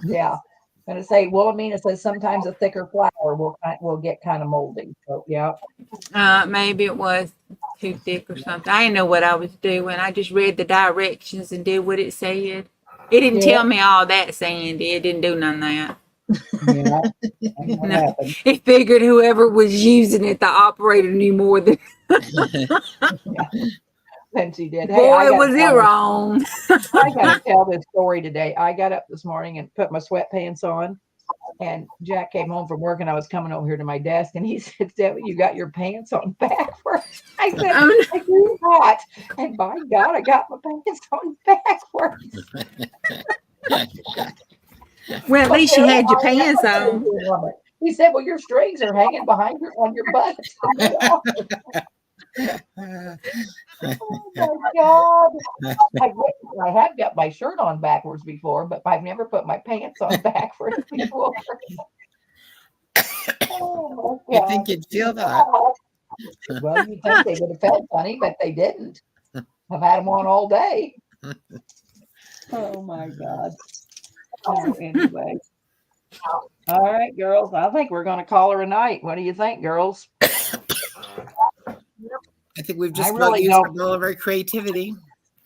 S1: Yeah. I'm gonna say Wilhelmina says sometimes a thicker flour will get kind of moldy. So yeah.
S4: Maybe it was too thick or something. I didn't know what I was doing. I just read the directions and did what it said. It didn't tell me all that, Sandy. It didn't do none of that.
S1: Yeah. That's what
S4: No.
S1: happened.
S4: It figured whoever was using it, the operator knew more than
S1: Lindsay did. Hey,
S4: boy was it wrong.
S1: I gotta tell this story today. I got up this morning and put my sweatpants on, and Jack came home from work, and I was coming over here to my desk, and he said, "Debbie, you got your pants on backwards." I said,
S4: Oh,
S1: "I do not." And by God, I got my pants on backwards.
S4: well, at
S1: But
S4: least you
S1: Carol,
S4: had your
S1: I am
S4: pants
S1: a
S4: on.
S1: crazy woman. He said, "Well, your strings are hanging behind your on your butt." And they are. Oh my God. I have got my shirt on backwards before, but I've never put my pants on backwards before. Oh my
S2: You
S1: God.
S2: think you'd feel that?
S1: Well, you'd think they would have felt funny, but they didn't. I've had them on all day. Oh my God. Oh, anyway. All right, girls. I think we're going to call her a night. What do you think, girls?
S2: I think we've
S1: I
S2: just about
S1: really
S2: used
S1: don't.
S2: up all of our creativity.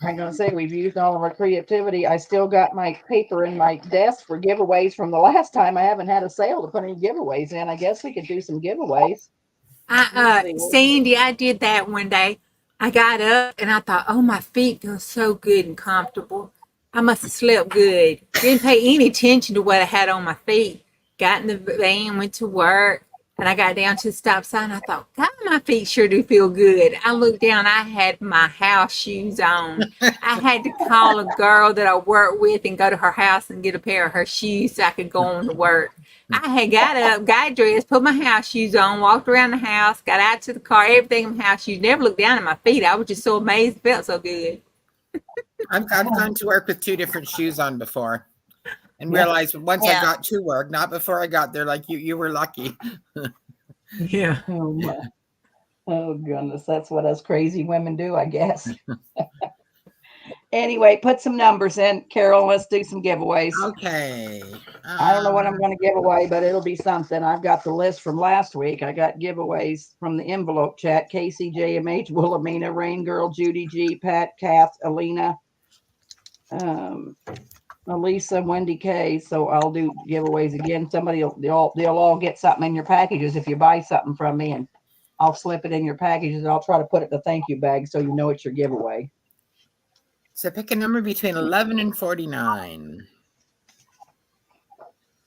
S1: I'm going to say we've used all of our creativity. I still got my paper in my desk for giveaways from the last time. I haven't had a sale to put any giveaways in. I guess we could do some giveaways.
S4: Sandy, I did that one day. I got up and I thought, oh, my feet feel so good and comfortable. I must have slept good. Didn't pay any attention to what I had on my feet. Got in the van, went to work, and I got down to the stop sign. I thought, God, my feet sure do feel good. I looked down, I had my house shoes on. I had to call a girl that I work with and go to her house and get a pair of her shoes so I could go on to work. I had got up, got dressed, put my house shoes on, walked around the house, got out to the car, everything in my house shoes. Never looked down at my feet. I was just so amazed. It felt so good.
S2: I've gone to work with 2 different shoes on before, and
S1: Yeah.
S2: realized once I
S3: Yeah.
S2: got to work, not before I got there. Like you were lucky.
S4: Yeah.
S1: Oh, my. Oh, goodness. That's what us crazy women do, I guess. Anyway, put some numbers in. Carol, let's do some giveaways.
S2: Okay.
S1: I don't know what I'm going to give away, but it'll be something. I've got the list from last week. I got giveaways from the envelope chat. Casey, JMH, Wilhelmina, Rain Girl, Judy G, Pat, Kath, Alina, Elisa, Wendy K. So I'll do giveaways again. They'll all get something in your packages if you buy something from me, and I'll slip it in your packages. I'll try to put it in the thank you bag so you know it's your giveaway.
S2: So pick a number between 11 and 49.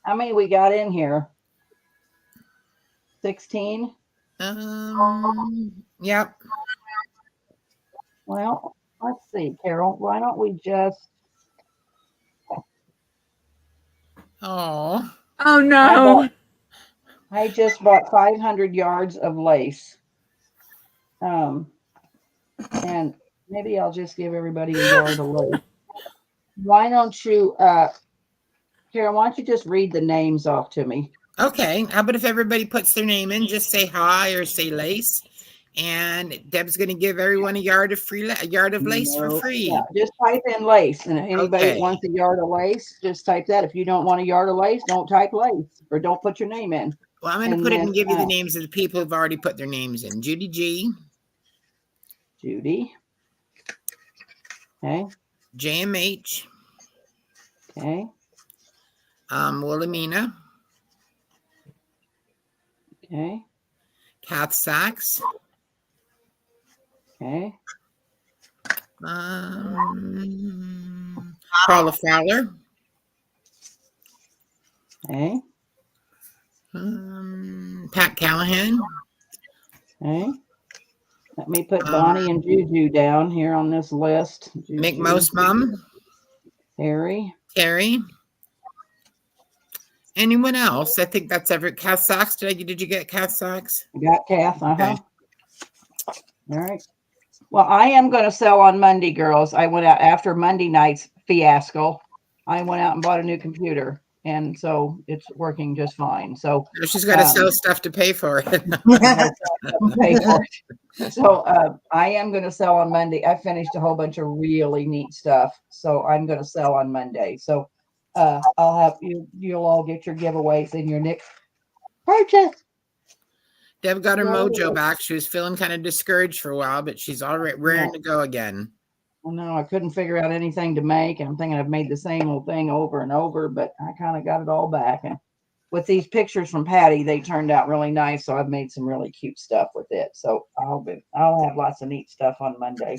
S1: How many we got in here? 16?
S2: Yep.
S1: Well, let's see, Carol. Why don't we just
S2: Oh.
S4: Oh, no.
S1: I just bought 500 yards of lace. And maybe I'll just give everybody a yard of lace. Why don't you, Carol, why don't you just read the names off to me?
S2: Okay. How about if everybody puts their name in, just say hi or say lace, and Deb's going to give everyone a yard of lace for free.
S1: Yeah, just type in lace, and anybody that
S2: Okay.
S1: wants a yard of lace, just type that. If you don't want a yard of lace, don't type lace or don't put your name in.
S2: Well, I'm going to
S1: And
S2: put it
S1: then,
S2: and give you the names of the people who've already put their names in. Judy G,
S1: Judy. Okay.
S2: JMH,
S1: Okay.
S2: Wilhelmina,
S1: Okay.
S2: Kath Sachs,
S1: Okay.
S2: Paula Fowler,
S1: Okay.
S2: Pat Callahan,
S1: Okay. Let me put Bonnie and Juju down here on this list.
S2: Mick
S1: Juju,
S2: Most Mom,
S1: Harry.
S2: Terry. Anyone else? I think that's every. Kath Sachs. Did you get Kath Sachs?
S1: I got Kath.
S2: Okay.
S1: All right. Well, I am going to sell on Monday, girls. I went out after Monday night's fiasco. I went out and bought a new computer, and so it's working just fine. So
S2: She's got to sell stuff to pay for it.
S1: pay for it. So I am going to sell on Monday. I finished a whole bunch of really neat stuff, so I'm going to sell on Monday. So I'll have you'll all get your giveaways in your next purchase.
S2: Deb got her mojo back. She was feeling kind of discouraged for a while, but she's already raring to go again.
S1: Well, no, I couldn't figure out anything to make, and I'm thinking I've made the same old thing over and over, but I kind of got it all back. And with these pictures from Patty, they turned out really nice. So I've made some really cute stuff with it. So I'll have lots of neat stuff on Monday.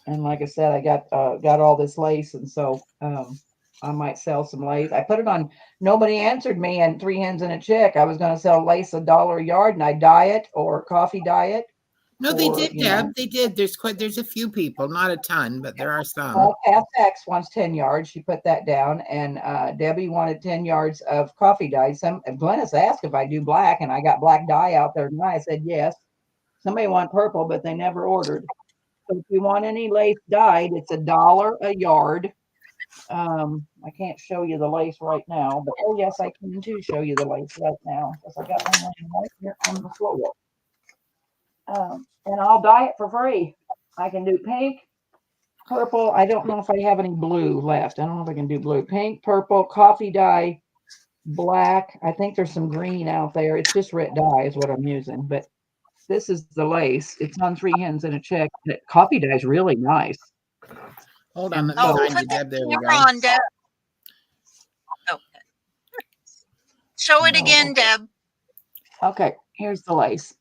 S1: And like I said, I got all this lace, and so I might sell some lace. I put it on. Nobody answered me, and 3 hens and a chick. I was going to sell lace $1 a yard, and I dye it or coffee dye it.
S2: No, they
S1: or,
S2: did,
S1: you know.
S2: Deb. They did. There's a few people, not a ton, but there are some.
S1: Well, Cass X wants 10 yards. She put that down, and Debbie wanted 10 yards of coffee dye. Glennis asked if I do black, and I got black dye out there tonight. I said yes. Somebody want purple, but they never ordered. So if you want any lace dyed, it's $1 a yard. I can't show you the lace right now, but oh yes, I can too show you the lace right now because I got one laying right here on the floor. And I'll dye it for free. I can do pink, purple. I don't know if I have any blue left. I don't know if I can do blue. Pink, purple, coffee dye, black. I think there's some green out there. It's just red dye is what I'm using, but this is the lace. It's on 3 hens and a chick. Coffee dye is really nice.
S2: Hold on, let me
S3: Oh,
S2: find
S3: put
S2: you,
S3: the
S2: Deb. There we
S3: camera
S2: go.
S3: on, Deb. Okay. Show it
S1: No.
S3: again, Deb.
S1: Okay, here's the lace.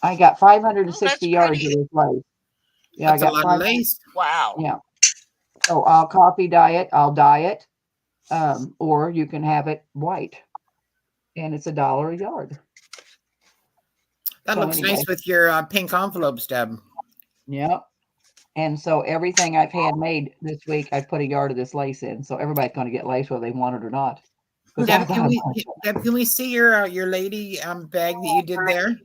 S1: I got 560 yards of
S3: pretty.
S1: this lace. Yeah,
S2: That's
S1: I
S2: a
S1: got
S2: lot of
S1: 500.
S2: lace.
S3: Wow.
S1: Yeah. So I'll coffee dye it. I'll dye it. Or you can have it white. And it's $1 a yard.
S2: That
S1: So
S2: looks
S1: anyway.
S2: nice with your pink envelopes, Deb.
S1: Yep. And so everything I've handmade this week, I put a yard of this lace in. So everybody's going to get lace whether they want it or not. 'Cause I
S2: Deb,
S1: got
S2: can
S1: a
S2: we
S1: bunch.
S2: Deb, can we see your lady bag that you did there?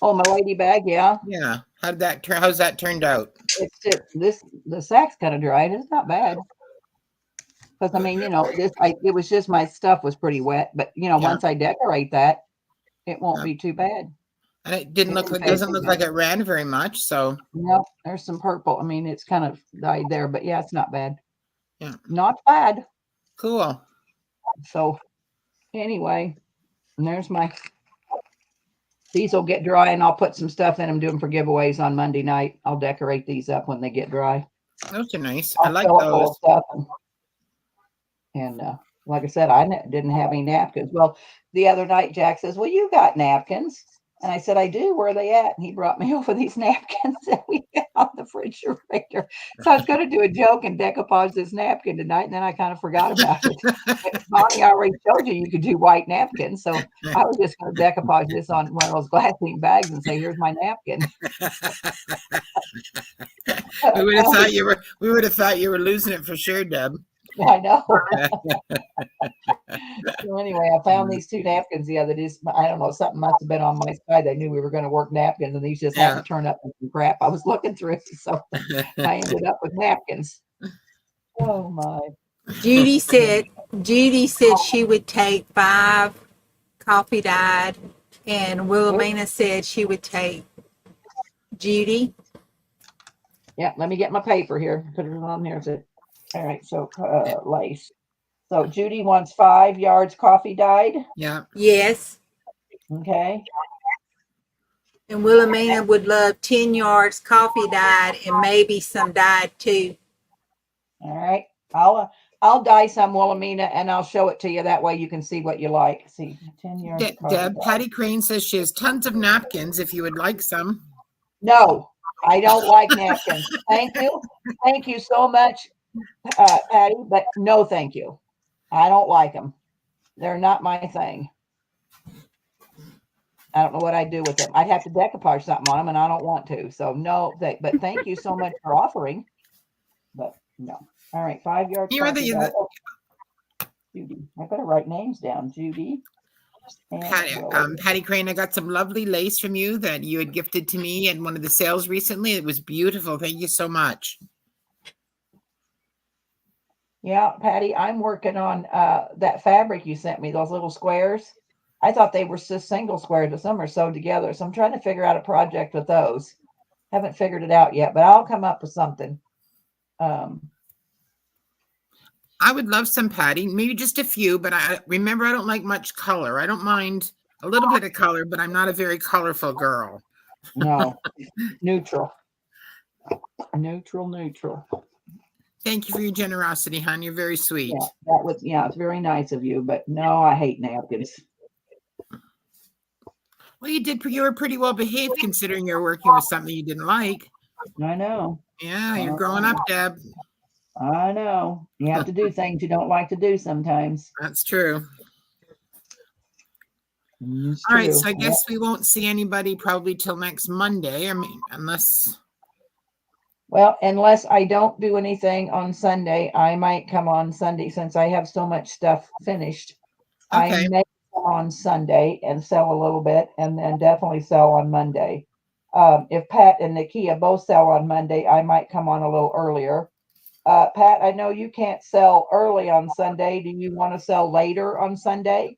S1: Oh, my lady bag, yeah.
S2: Yeah. How's that turned out?
S1: It's just the sack's kind of dried. It's not bad. Because I mean, it was just my stuff was pretty wet, but
S2: Yeah.
S1: once I decorate that, it won't be too bad.
S2: And it doesn't look like it ran very much. So
S1: No, there's some purple. I mean, it's kind of dyed there, but yeah, it's not bad.
S2: Yeah.
S1: Not bad.
S2: Cool.
S1: So anyway, and there's these will get dry and I'll put some stuff in them, do them for giveaways on Monday night. I'll decorate these up when they get dry.
S2: Those are nice.
S1: I'll
S2: I like
S1: fill it full of
S2: those.
S1: stuff and like I said, I didn't have any napkins. Well, the other night Jack says, well, you got napkins. And I said, I do. Where are they at? And he brought me over these napkins that we had on the refrigerator. So I was going to do a joke and decoupage this napkin tonight. And then I kind of forgot about it. But Bonnie already showed you could do white napkins. So I was just going to decoupage this on one of those glassine bags and say, here's my napkin.
S2: We would have thought you were losing it for sure, Deb.
S1: I know. So anyway, I found these 2 napkins the other day. I don't know, something must have been on my side. They knew we were going to work napkins, and these just happened to turn up with some crap I was looking through. So I ended up with napkins. Oh my.
S4: Judy said she would take 5 coffee dyed, and Wilhelmina said she would take Judy.
S1: Yeah, let me get my paper here. Put it on here. All right, so lace. So Judy wants 5 yards coffee dyed.
S2: Yeah.
S4: Yes.
S1: Okay.
S4: And Wilhelmina would love 10 yards coffee dyed and maybe some dyed too.
S1: All right. I'll dye some, Wilhelmina, and I'll show it to you. That way you can see what you like. See, 10 yards.
S2: Deb, Patty Crane says she has tons of napkins if you would like some.
S1: No, I don't like napkins. Thank you. Thank you so much, Patty, but no thank you. I don't like them. They're not my thing. I don't know what I'd do with them. I'd have to decoupage something on them, and I don't want to. So no, but thank you so much for offering. But no. All right, 5 yards. Judy. I better write names down. Judy.
S2: Patty Crane, I got some lovely lace from you that you had gifted to me in one of the sales recently. It was beautiful. Thank you so much.
S1: Yeah, Patty, I'm working on that fabric you sent me, those little squares. I thought they were just single squares, but some are sewed together. So I'm trying to figure out a project with those. Haven't figured it out yet, but I'll come up with something.
S2: I would love some, Patty, maybe just a few, but I don't like much color. I don't mind a little bit of color, but I'm not a very colorful girl.
S1: No, neutral. Neutral.
S2: Thank you for your generosity, hon. You're very sweet.
S1: Yeah, it's very nice of you, but no, I hate napkins.
S2: Well, you were pretty well behaved considering you're working with something you didn't like.
S1: I know.
S2: Yeah, you're growing up, Deb.
S1: I know. You have to do things you don't like to do sometimes.
S2: That's true.
S1: It's
S2: All right,
S1: true.
S2: so I guess we won't see anybody probably till next Monday. I mean, unless
S1: Well, unless I don't do anything on Sunday, I might come on Sunday since I have so much stuff finished. I
S2: okay.
S1: may come on Sunday and sell a little bit and then definitely sell on Monday. If Pat and Nakia both sell on Monday, I might come on a little earlier. Pat, I know you can't sell early on Sunday. Do you want to sell later on Sunday,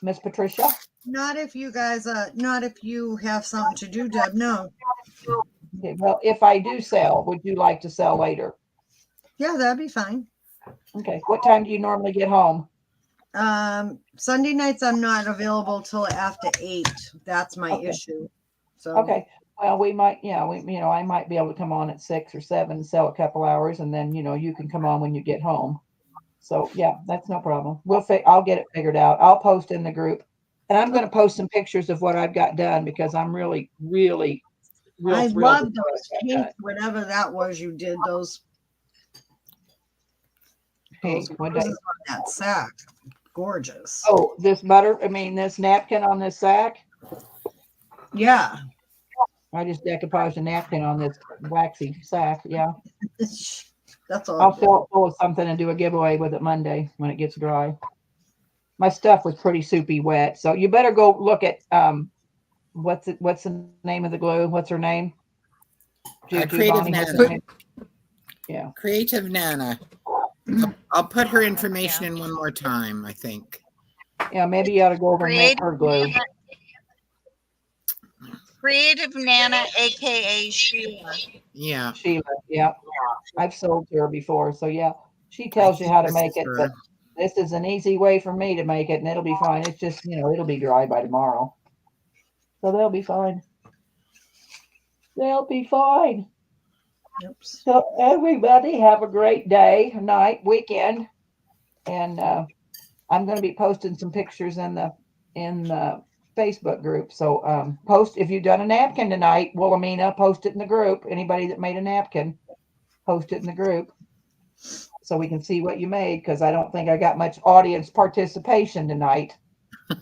S1: Miss Patricia?
S5: Not if you guys, not if you have something to do, Deb. No.
S1: Okay, well, if I do sell, would you like to sell later?
S5: Yeah, that'd be fine.
S1: Okay. What time do you normally get home?
S5: Sunday nights I'm not available till after 8. That's my
S1: Okay.
S5: issue. So
S1: Okay. Well, we might, I might be able to come on at 6 or 7, sell a couple hours, and then, you can come on when you get home. So yeah, that's no problem. I'll get it figured out. I'll post in the group, and I'm going to post some pictures of what I've got done because I'm really, really, real
S5: I
S1: thrilled
S5: love
S1: with what
S5: those
S1: I've got
S5: pink,
S1: done.
S5: whatever that was you did, those
S1: Hey, what did I-
S5: roses on that sack. Gorgeous.
S1: Oh, this napkin on this sack.
S5: Yeah.
S1: I just decoupaged a napkin on this waxy sack. Yeah.
S5: That's all.
S1: I'll fill it full of something and do a giveaway with it Monday when it gets dry. My stuff was pretty soupy wet, so you better go look at what's the name of the glue? What's her name?
S2: Creative
S1: Bonnie, what's her
S2: Nana.
S1: name? Yeah.
S2: Creative Nana. I'll put her information in one more time, I think.
S1: Yeah, maybe you ought to go over and make her glue.
S3: Creative Nana, aka Sheila.
S2: Yeah.
S1: Sheila, yeah. I've sold to her before, so yeah. She tells you how to make it, but this is an easy way for me to make it, and it'll be fine. It's just, it'll be dry by tomorrow. So they'll be fine. They'll be fine.
S5: Oops.
S1: So everybody have a great day, night, weekend. And I'm going to be posting some pictures in the Facebook group. So post if you've done a napkin tonight, Wilhelmina, post it in the group. Anybody that made a napkin, post it in the group so we can see what you made, because I don't think I got much audience participation tonight.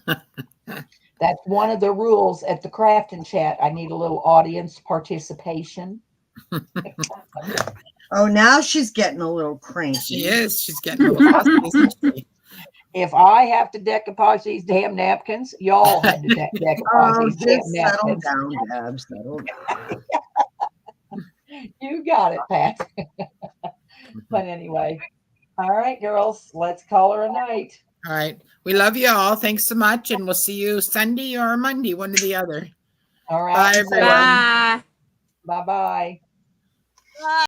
S1: That's one of the rules at the craft and chat. I need a little audience participation.
S5: Oh, now she's getting a little cranky.
S2: She is. She's getting a little fussy, isn't she?
S1: If I have to decoupage these damn napkins, y'all had to decoupage these damn
S5: just settle
S1: napkins.
S5: down, Deb. Settle down.
S1: You got it, Pat. But anyway, all right, girls, let's call her a night.
S2: All right. We love you all. Thanks so much. And we'll see you Sunday or Monday, one or the other.
S1: All right.
S2: Bye, everyone.
S4: Bye.
S1: Bye-bye.
S3: Bye.